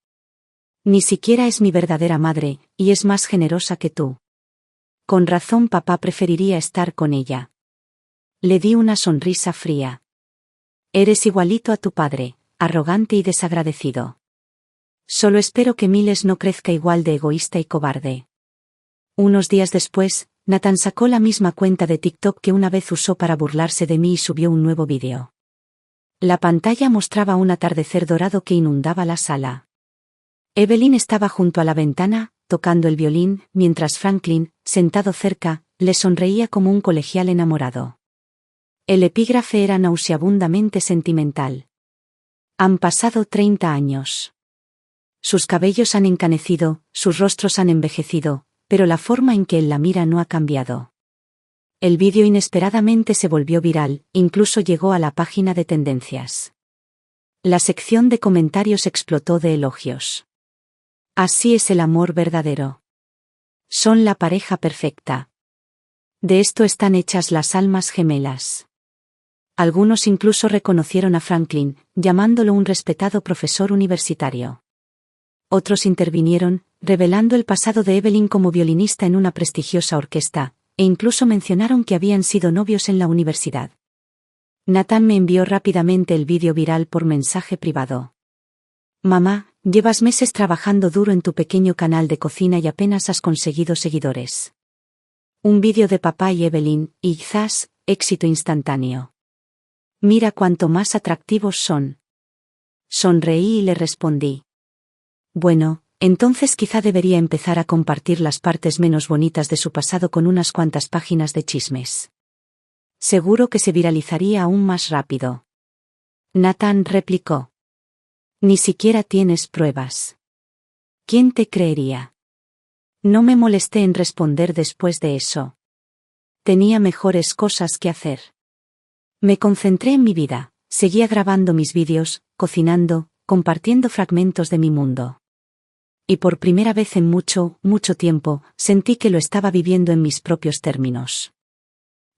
Ni siquiera es mi verdadera madre, y es más generosa que tú. Con razón papá preferiría estar con ella. Le di una sonrisa fría. Eres igualito a tu padre, arrogante y desagradecido. Solo espero que Miles no crezca igual de egoísta y cobarde. Unos días después, Nathan sacó la misma cuenta de TikTok que una vez usó para burlarse de mí y subió un nuevo vídeo. La pantalla mostraba un atardecer dorado que inundaba la sala. Evelyn estaba junto a la ventana, tocando el violín, mientras Franklin, sentado cerca, le sonreía como un colegial enamorado. El epígrafe era nauseabundamente sentimental. Han pasado 30 años. Sus cabellos han encanecido, sus rostros han envejecido, pero la forma en que él la mira no ha cambiado. El vídeo inesperadamente se volvió viral, incluso llegó a la página de tendencias. La sección de comentarios explotó de elogios. Así es el amor verdadero. Son la pareja perfecta. De esto están hechas las almas gemelas. Algunos incluso reconocieron a Franklin, llamándolo un respetado profesor universitario. otros intervinieron, revelando el pasado de Evelyn como violinista en una prestigiosa orquesta, e incluso mencionaron que habían sido novios en la universidad. Nathan me envió rápidamente el vídeo viral por mensaje privado. Mamá, llevas meses trabajando duro en tu pequeño canal de cocina y apenas has conseguido seguidores. Un vídeo de papá y Evelyn, y quizás, éxito instantáneo. Mira cuánto más atractivos son. Sonreí y le respondí. Bueno, entonces quizá debería empezar a compartir las partes menos bonitas de su pasado con unas cuantas páginas de chismes. Seguro que se viralizaría aún más rápido. Nathan replicó. Ni siquiera tienes pruebas. ¿Quién te creería? No me molesté en responder después de eso. Tenía mejores cosas que hacer. Me concentré en mi vida, seguía grabando mis vídeos, cocinando, compartiendo fragmentos de mi mundo. Y por primera vez en mucho tiempo, sentí que lo estaba viviendo en mis propios términos.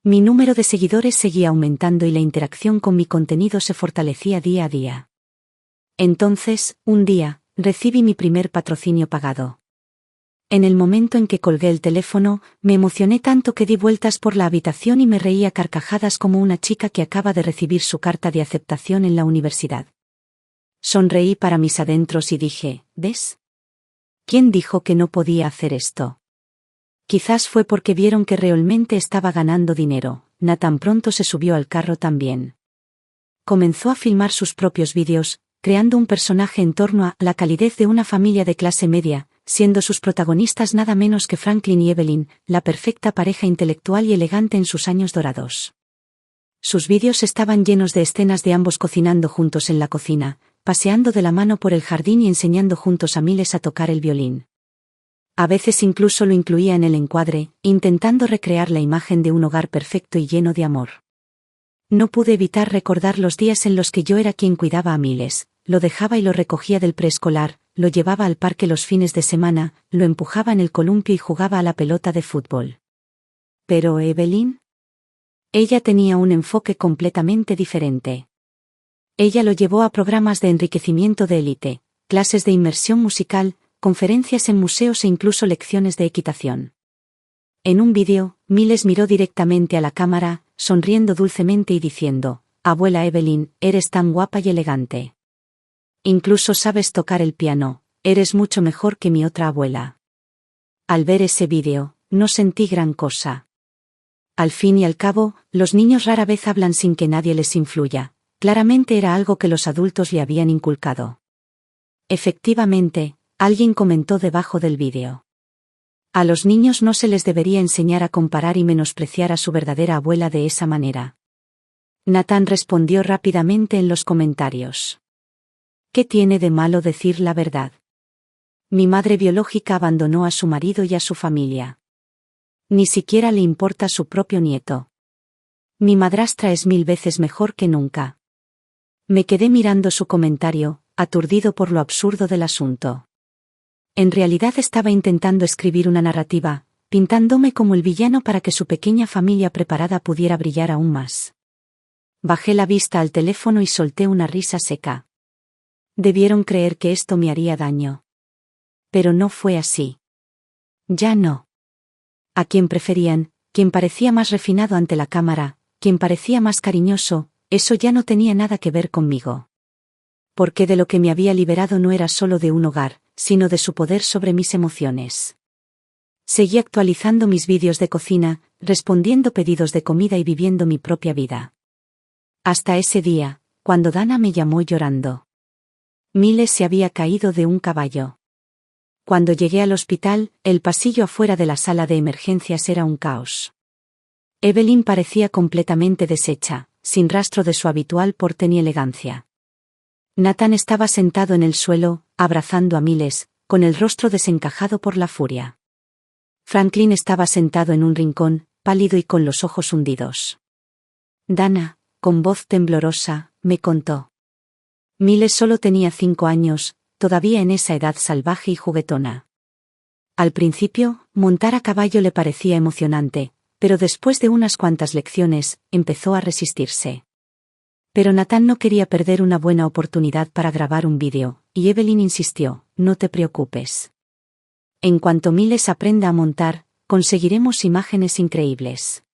Mi número de seguidores seguía aumentando y la interacción con mi contenido se fortalecía día a día. Entonces, un día, recibí mi primer patrocinio pagado. En el momento en que colgué el teléfono, me emocioné tanto que di vueltas por la habitación y me reí a carcajadas como una chica que acaba de recibir su carta de aceptación en la universidad. Sonreí para mis adentros y dije, ¿ves? ¿Quién dijo que no podía hacer esto? Quizás fue porque vieron que realmente estaba ganando dinero. Nathan pronto se subió al carro también. Comenzó a filmar sus propios vídeos, creando un personaje en torno a la calidez de una familia de clase media, siendo sus protagonistas nada menos que Franklin y Evelyn, la perfecta pareja intelectual y elegante en sus años dorados. Sus vídeos estaban llenos de escenas de ambos cocinando juntos en la cocina, paseando de la mano por el jardín y enseñando juntos a miles a tocar el violín. A veces incluso lo incluía en el encuadre, intentando recrear la imagen de un hogar perfecto y lleno de amor. No pude evitar recordar los días en los que yo era quien cuidaba a Miles, lo dejaba y lo recogía del preescolar, lo llevaba al parque los fines de semana, lo empujaba en el columpio y jugaba a la pelota de fútbol. ¿Pero Evelyn? Ella tenía un enfoque completamente diferente. Ella lo llevó a programas de enriquecimiento de élite, clases de inmersión musical, conferencias en museos e incluso lecciones de equitación. En un vídeo, Miles miró directamente a la cámara, sonriendo dulcemente y diciendo, «Abuela Evelyn, eres tan guapa y elegante. Incluso sabes tocar el piano, eres mucho mejor que mi otra abuela». Al ver ese vídeo, no sentí gran cosa. Al fin y al cabo, los niños rara vez hablan sin que nadie les influya. Claramente era algo que los adultos le habían inculcado. Efectivamente, alguien comentó debajo del vídeo. A los niños no se les debería enseñar a comparar y menospreciar a su verdadera abuela de esa manera. Nathan respondió rápidamente en los comentarios. ¿Qué tiene de malo decir la verdad? Mi madre biológica abandonó a su marido y a su familia. Ni siquiera le importa su propio nieto. Mi madrastra es 1000 veces mejor que nunca. Me quedé mirando su comentario, aturdido por lo absurdo del asunto. En realidad estaba intentando escribir una narrativa, pintándome como el villano para que su pequeña familia preparada pudiera brillar aún más. Bajé la vista al teléfono y solté una risa seca. Debieron creer que esto me haría daño. Pero no fue así. Ya no. ¿A quién preferían? ¿Quién parecía más refinado ante la cámara? ¿Quién parecía más cariñoso? Eso ya no tenía nada que ver conmigo. Porque de lo que me había liberado no era solo de un hogar, sino de su poder sobre mis emociones. Seguí actualizando mis vídeos de cocina, respondiendo pedidos de comida y viviendo mi propia vida. Hasta ese día, cuando Dana me llamó llorando. Miles se había caído de un caballo. Cuando llegué al hospital, el pasillo afuera de la sala de emergencias era un caos. Evelyn parecía completamente deshecha, sin rastro de su habitual porte ni elegancia. Nathan estaba sentado en el suelo, abrazando a Miles, con el rostro desencajado por la furia. Franklin estaba sentado en un rincón, pálido y con los ojos hundidos. Dana, con voz temblorosa, me contó. Miles solo tenía 5 años, todavía en esa edad salvaje y juguetona. Al principio, montar a caballo le parecía emocionante, pero después de unas cuantas lecciones, empezó a resistirse. Pero Nathan no quería perder una buena oportunidad para grabar un vídeo, y Evelyn insistió, no te preocupes. En cuanto Miles aprenda a montar, conseguiremos imágenes increíbles.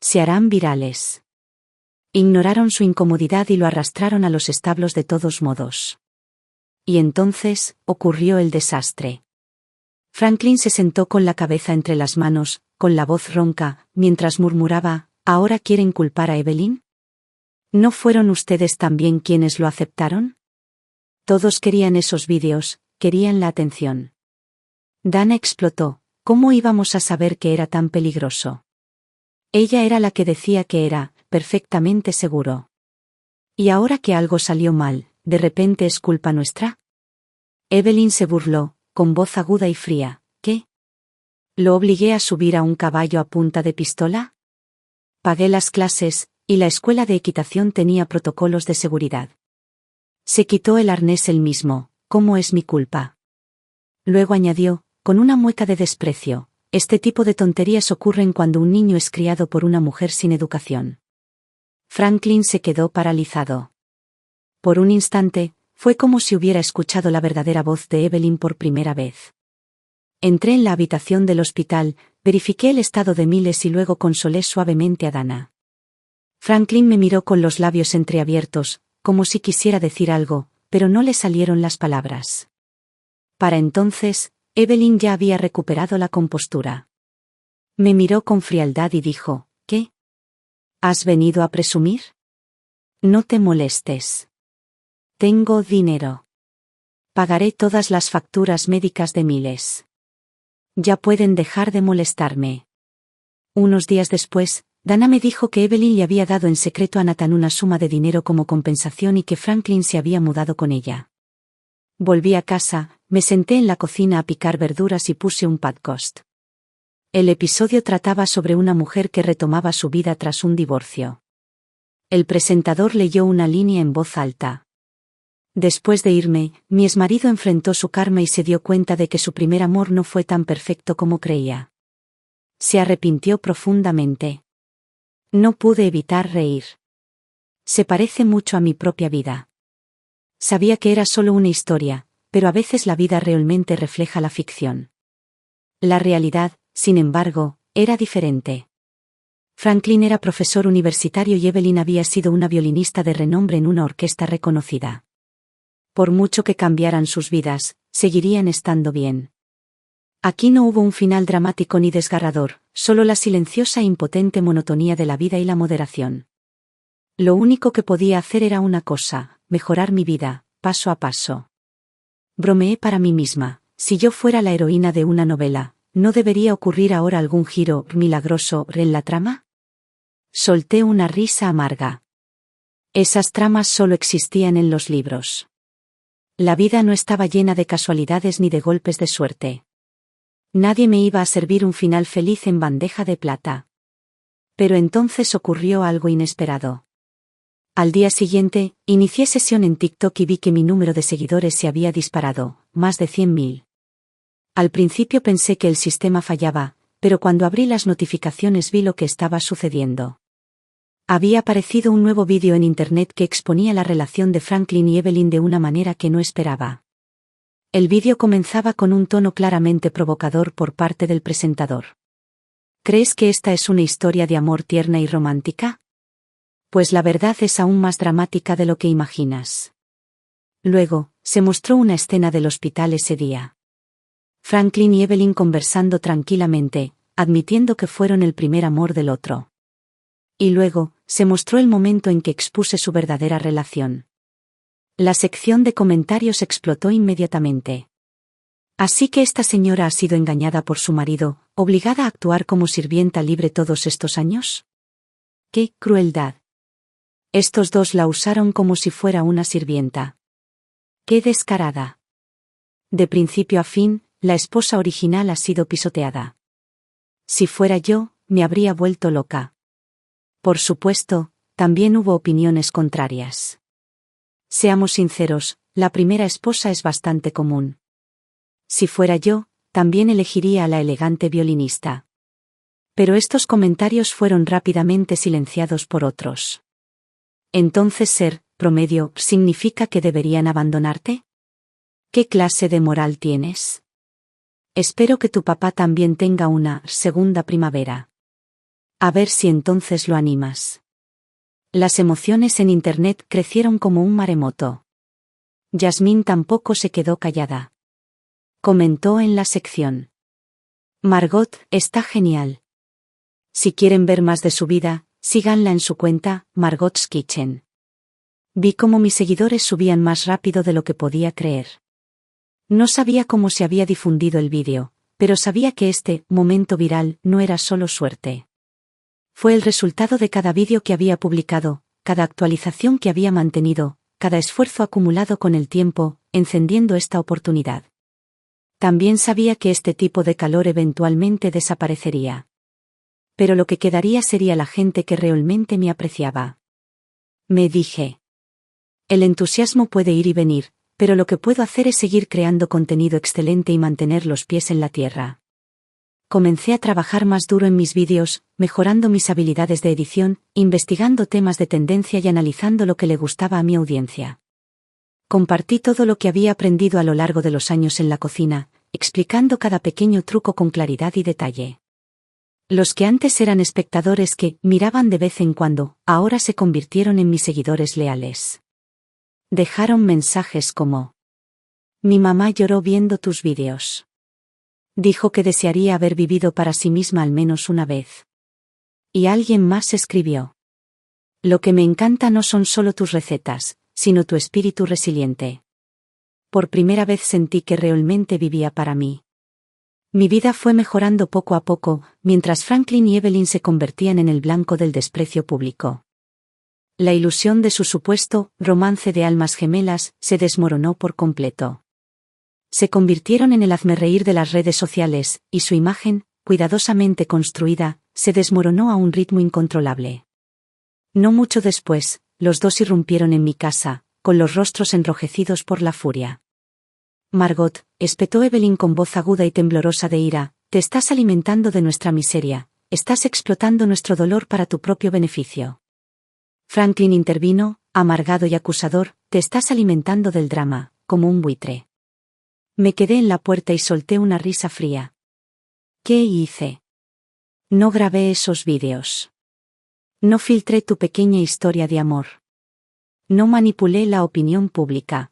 Se harán virales. Ignoraron su incomodidad y lo arrastraron a los establos de todos modos. Y entonces, ocurrió el desastre. Franklin se sentó con la cabeza entre las manos, con la voz ronca, mientras murmuraba, ¿ahora quieren culpar a Evelyn? ¿No fueron ustedes también quienes lo aceptaron? Todos querían esos vídeos, querían la atención. Dana explotó, ¿cómo íbamos a saber que era tan peligroso? Ella era la que decía que era, perfectamente seguro. Y ahora que algo salió mal, ¿de repente es culpa nuestra? Evelyn se burló, con voz aguda y fría, ¿qué? ¿Lo obligué a subir a un caballo a punta de pistola? Pagué las clases, y la escuela de equitación tenía protocolos de seguridad. Se quitó el arnés él mismo, ¿cómo es mi culpa? Luego añadió, con una mueca de desprecio, este tipo de tonterías ocurren cuando un niño es criado por una mujer sin educación. Franklin se quedó paralizado. Por un instante, fue como si hubiera escuchado la verdadera voz de Evelyn por primera vez. Entré en la habitación del hospital, verifiqué el estado de Miles y luego consolé suavemente a Dana. Franklin me miró con los labios entreabiertos, como si quisiera decir algo, pero no le salieron las palabras. Para entonces, Evelyn ya había recuperado la compostura. Me miró con frialdad y dijo, ¿qué? ¿Has venido a presumir? No te molestes. Tengo dinero. Pagaré todas las facturas médicas de Miles. Ya pueden dejar de molestarme. Unos días después, Dana me dijo que Evelyn le había dado en secreto a Nathan una suma de dinero como compensación y que Franklin se había mudado con ella. Volví a casa, me senté en la cocina a picar verduras y puse un podcast. El episodio trataba sobre una mujer que retomaba su vida tras un divorcio. El presentador leyó una línea en voz alta. Después de irme, mi exmarido enfrentó su karma y se dio cuenta de que su primer amor no fue tan perfecto como creía. Se arrepintió profundamente. No pude evitar reír. Se parece mucho a mi propia vida. Sabía que era solo una historia, pero a veces la vida realmente refleja la ficción. La realidad, sin embargo, era diferente. Franklin era profesor universitario y Evelyn había sido una violinista de renombre en una orquesta reconocida. Por mucho que cambiaran sus vidas, seguirían estando bien. Aquí no hubo un final dramático ni desgarrador, solo la silenciosa e impotente monotonía de la vida y la moderación. Lo único que podía hacer era una cosa, mejorar mi vida, paso a paso. Bromeé para mí misma, si yo fuera la heroína de una novela, ¿no debería ocurrir ahora algún giro milagroso en la trama? Solté una risa amarga. Esas tramas solo existían en los libros. La vida no estaba llena de casualidades ni de golpes de suerte. Nadie me iba a servir un final feliz en bandeja de plata. Pero entonces ocurrió algo inesperado. Al día siguiente, inicié sesión en TikTok y vi que mi número de seguidores se había disparado, más de 100.000. Al principio pensé que el sistema fallaba, pero cuando abrí las notificaciones vi lo que estaba sucediendo. Había aparecido un nuevo vídeo en internet que exponía la relación de Franklin y Evelyn de una manera que no esperaba. El vídeo comenzaba con un tono claramente provocador por parte del presentador. ¿Crees que esta es una historia de amor tierna y romántica? Pues la verdad es aún más dramática de lo que imaginas. Luego, se mostró una escena del hospital ese día. Franklin y Evelyn conversando tranquilamente, admitiendo que fueron el primer amor del otro. Y luego, se mostró el momento en que expuse su verdadera relación. La sección de comentarios explotó inmediatamente. Así que esta señora ha sido engañada por su marido, obligada a actuar como sirvienta libre todos estos años. ¡Qué crueldad! Estos dos la usaron como si fuera una sirvienta. ¡Qué descarada! De principio a fin, la esposa original ha sido pisoteada. Si fuera yo, me habría vuelto loca. Por supuesto, también hubo opiniones contrarias. Seamos sinceros, la primera esposa es bastante común. Si fuera yo, también elegiría a la elegante violinista. Pero estos comentarios fueron rápidamente silenciados por otros. ¿Entonces ser promedio significa que deberían abandonarte? ¿Qué clase de moral tienes? Espero que tu papá también tenga una segunda primavera. A ver si entonces lo animas. Las emociones en Internet crecieron como un maremoto. Yasmín tampoco se quedó callada. Comentó en la sección: Margot está genial. Si quieren ver más de su vida, síganla en su cuenta, Margot's Kitchen. Vi cómo mis seguidores subían más rápido de lo que podía creer. No sabía cómo se había difundido el vídeo, pero sabía que este momento viral no era solo suerte. Fue el resultado de cada vídeo que había publicado, cada actualización que había mantenido, cada esfuerzo acumulado con el tiempo, encendiendo esta oportunidad. También sabía que este tipo de calor eventualmente desaparecería. Pero lo que quedaría sería la gente que realmente me apreciaba. Me dije: el entusiasmo puede ir y venir, pero lo que puedo hacer es seguir creando contenido excelente y mantener los pies en la tierra. Comencé a trabajar más duro en mis vídeos, mejorando mis habilidades de edición, investigando temas de tendencia y analizando lo que le gustaba a mi audiencia. Compartí todo lo que había aprendido a lo largo de los años en la cocina, explicando cada pequeño truco con claridad y detalle. Los que antes eran espectadores que miraban de vez en cuando, ahora se convirtieron en mis seguidores leales. Dejaron mensajes como: mi mamá lloró viendo tus vídeos. Dijo que desearía haber vivido para sí misma al menos una vez. Y alguien más escribió: lo que me encanta no son solo tus recetas, sino tu espíritu resiliente. Por primera vez sentí que realmente vivía para mí. Mi vida fue mejorando poco a poco, mientras Franklin y Evelyn se convertían en el blanco del desprecio público. La ilusión de su supuesto romance de almas gemelas se desmoronó por completo. Se convirtieron en el hazmerreír de las redes sociales, y su imagen, cuidadosamente construida, se desmoronó a un ritmo incontrolable. No mucho después, los dos irrumpieron en mi casa, con los rostros enrojecidos por la furia. Margot, espetó Evelyn con voz aguda y temblorosa de ira, te estás alimentando de nuestra miseria, estás explotando nuestro dolor para tu propio beneficio. Franklin intervino, amargado y acusador, te estás alimentando del drama, como un buitre. Me quedé en la puerta y solté una risa fría. ¿Qué hice? No grabé esos vídeos. No filtré tu pequeña historia de amor. No manipulé la opinión pública.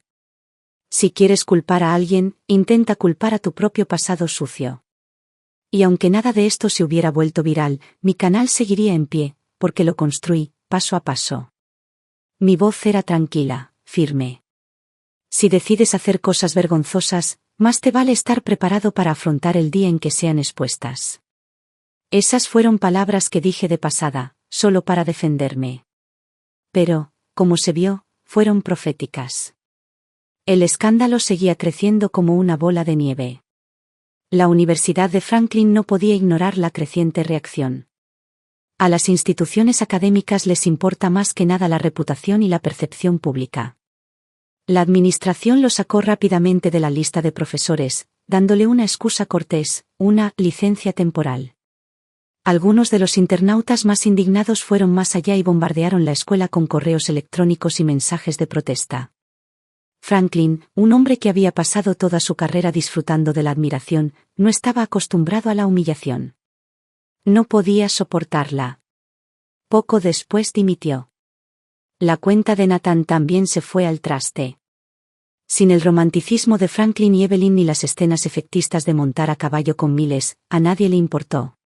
Si quieres culpar a alguien, intenta culpar a tu propio pasado sucio. Y aunque nada de esto se hubiera vuelto viral, mi canal seguiría en pie, porque lo construí, paso a paso. Mi voz era tranquila, firme. Si decides hacer cosas vergonzosas, más te vale estar preparado para afrontar el día en que sean expuestas. Esas fueron palabras que dije de pasada, solo para defenderme. Pero, como se vio, fueron proféticas. El escándalo seguía creciendo como una bola de nieve. La Universidad de Franklin no podía ignorar la creciente reacción. A las instituciones académicas les importa más que nada la reputación y la percepción pública. La administración lo sacó rápidamente de la lista de profesores, dándole una excusa cortés, una licencia temporal. Algunos de los internautas más indignados fueron más allá y bombardearon la escuela con correos electrónicos y mensajes de protesta. Franklin, un hombre que había pasado toda su carrera disfrutando de la admiración, no estaba acostumbrado a la humillación. No podía soportarla. Poco después dimitió. La cuenta de Nathan también se fue al traste. Sin el romanticismo de Franklin y Evelyn ni las escenas efectistas de montar a caballo con Miles, a nadie le importó.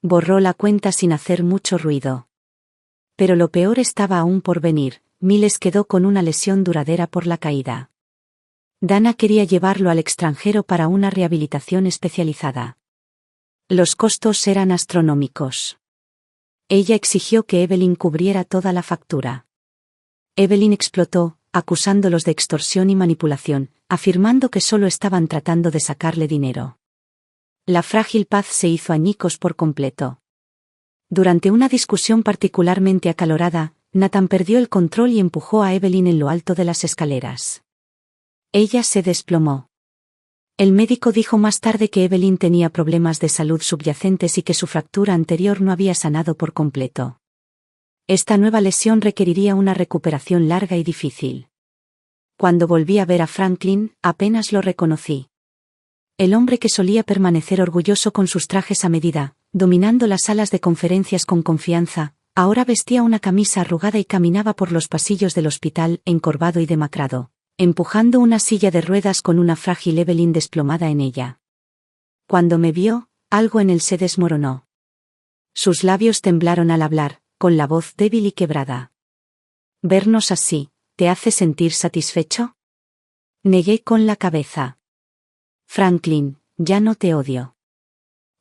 Borró la cuenta sin hacer mucho ruido. Pero lo peor estaba aún por venir. Miles quedó con una lesión duradera por la caída. Dana quería llevarlo al extranjero para una rehabilitación especializada. Los costos eran astronómicos. Ella exigió que Evelyn cubriera toda la factura. Evelyn explotó, acusándolos de extorsión y manipulación, afirmando que solo estaban tratando de sacarle dinero. La frágil paz se hizo añicos por completo. Durante una discusión particularmente acalorada, Nathan perdió el control y empujó a Evelyn en lo alto de las escaleras. Ella se desplomó. El médico dijo más tarde que Evelyn tenía problemas de salud subyacentes y que su fractura anterior no había sanado por completo. Esta nueva lesión requeriría una recuperación larga y difícil. Cuando volví a ver a Franklin, apenas lo reconocí. El hombre que solía permanecer orgulloso con sus trajes a medida, dominando las salas de conferencias con confianza, ahora vestía una camisa arrugada y caminaba por los pasillos del hospital encorvado y demacrado, empujando una silla de ruedas con una frágil Evelyn desplomada en ella. Cuando me vio, algo en él se desmoronó. Sus labios temblaron al hablar, con la voz débil y quebrada. «¿Vernos así, te hace sentir satisfecho?» Negué con la cabeza. «Franklin, ya no te odio.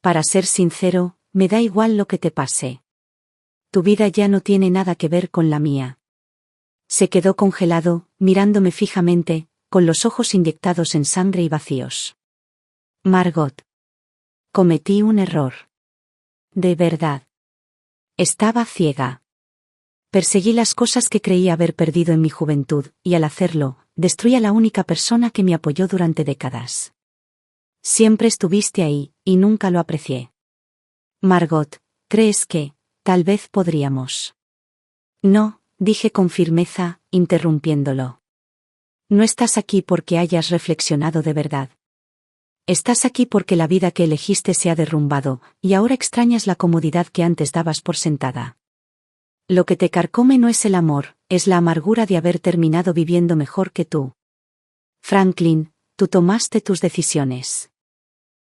Para ser sincero, me da igual lo que te pase. Tu vida ya no tiene nada que ver con la mía». Se quedó congelado, mirándome fijamente, con los ojos inyectados en sangre y vacíos. «Margot. Cometí un error. De verdad. Estaba ciega. Perseguí las cosas que creía haber perdido en mi juventud, y al hacerlo, destruí a la única persona que me apoyó durante décadas. Siempre estuviste ahí, y nunca lo aprecié. Margot, ¿crees que, tal vez podríamos?» «No», dije con firmeza, interrumpiéndolo. «No estás aquí porque hayas reflexionado de verdad. Estás aquí porque la vida que elegiste se ha derrumbado, y ahora extrañas la comodidad que antes dabas por sentada. Lo que te carcome no es el amor, es la amargura de haber terminado viviendo mejor que tú. Franklin, tú tomaste tus decisiones.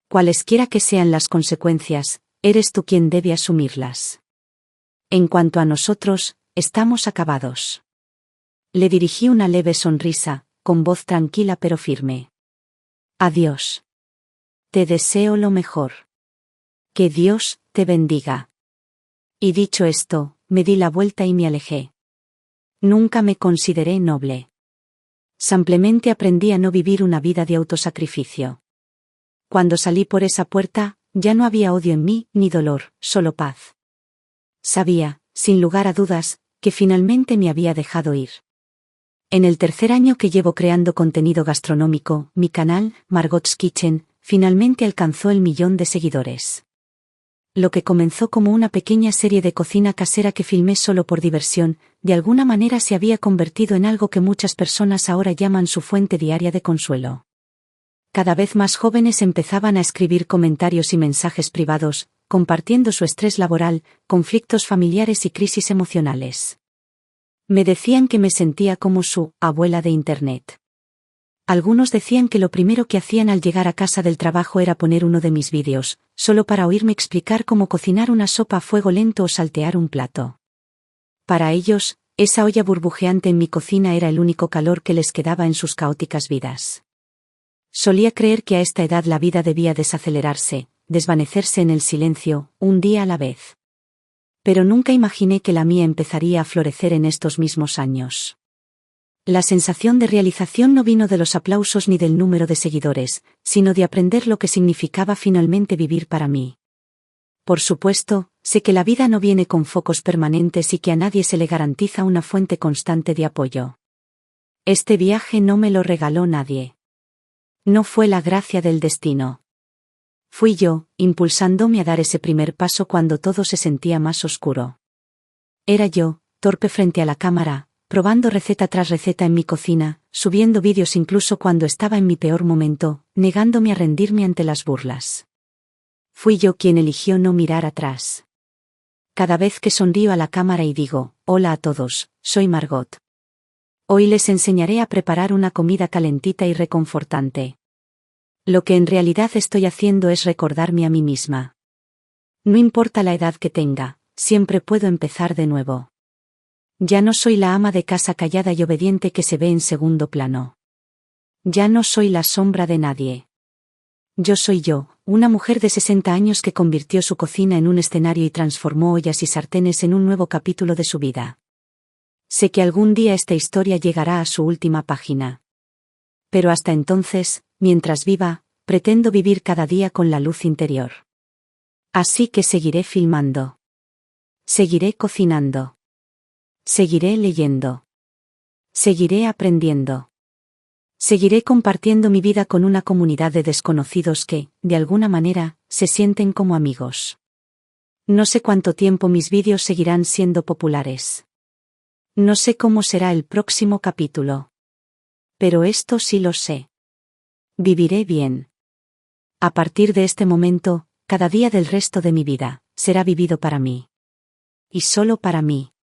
Cualesquiera que sean las consecuencias, eres tú quien debe asumirlas. En cuanto a nosotros, estamos acabados». Le dirigí una leve sonrisa, con voz tranquila pero firme. «Adiós. Te deseo lo mejor. Que Dios te bendiga». Y dicho esto, me di la vuelta y me alejé. Nunca me consideré noble. Simplemente aprendí a no vivir una vida de autosacrificio. Cuando salí por esa puerta, ya no había odio en mí, ni dolor, solo paz. Sabía, sin lugar a dudas, que finalmente me había dejado ir. En el tercer año que llevo creando contenido gastronómico, mi canal, Margot's Kitchen, finalmente alcanzó el 1.000.000 de seguidores. Lo que comenzó como una pequeña serie de cocina casera que filmé solo por diversión, de alguna manera se había convertido en algo que muchas personas ahora llaman su fuente diaria de consuelo. Cada vez más jóvenes empezaban a escribir comentarios y mensajes privados, compartiendo su estrés laboral, conflictos familiares y crisis emocionales. Me decían que me sentía como su abuela de Internet. Algunos decían que lo primero que hacían al llegar a casa del trabajo era poner uno de mis vídeos, solo para oírme explicar cómo cocinar una sopa a fuego lento o saltear un plato. Para ellos, esa olla burbujeante en mi cocina era el único calor que les quedaba en sus caóticas vidas. Solía creer que a esta edad la vida debía desacelerarse, desvanecerse en el silencio, un día a la vez. Pero nunca imaginé que la mía empezaría a florecer en estos mismos años. La sensación de realización no vino de los aplausos ni del número de seguidores, sino de aprender lo que significaba finalmente vivir para mí. Por supuesto, sé que la vida no viene con focos permanentes y que a nadie se le garantiza una fuente constante de apoyo. Este viaje no me lo regaló nadie. No fue la gracia del destino. Fui yo, impulsándome a dar ese primer paso cuando todo se sentía más oscuro. Era yo, torpe frente a la cámara, probando receta tras receta en mi cocina, subiendo vídeos incluso cuando estaba en mi peor momento, negándome a rendirme ante las burlas. Fui yo quien eligió no mirar atrás. Cada vez que sonrío a la cámara y digo, «Hola a todos, soy Margot. Hoy les enseñaré a preparar una comida calentita y reconfortante». Lo que en realidad estoy haciendo es recordarme a mí misma. No importa la edad que tenga, siempre puedo empezar de nuevo. Ya no soy la ama de casa callada y obediente que se ve en segundo plano. Ya no soy la sombra de nadie. Yo soy yo, una mujer de 60 años que convirtió su cocina en un escenario y transformó ollas y sartenes en un nuevo capítulo de su vida. Sé que algún día esta historia llegará a su última página. Pero hasta entonces, mientras viva, pretendo vivir cada día con la luz interior. Así que seguiré filmando. Seguiré cocinando. Seguiré leyendo. Seguiré aprendiendo. Seguiré compartiendo mi vida con una comunidad de desconocidos que, de alguna manera, se sienten como amigos. No sé cuánto tiempo mis vídeos seguirán siendo populares. No sé cómo será el próximo capítulo. Pero esto sí lo sé. Viviré bien. A partir de este momento, cada día del resto de mi vida, será vivido para mí. Y solo para mí.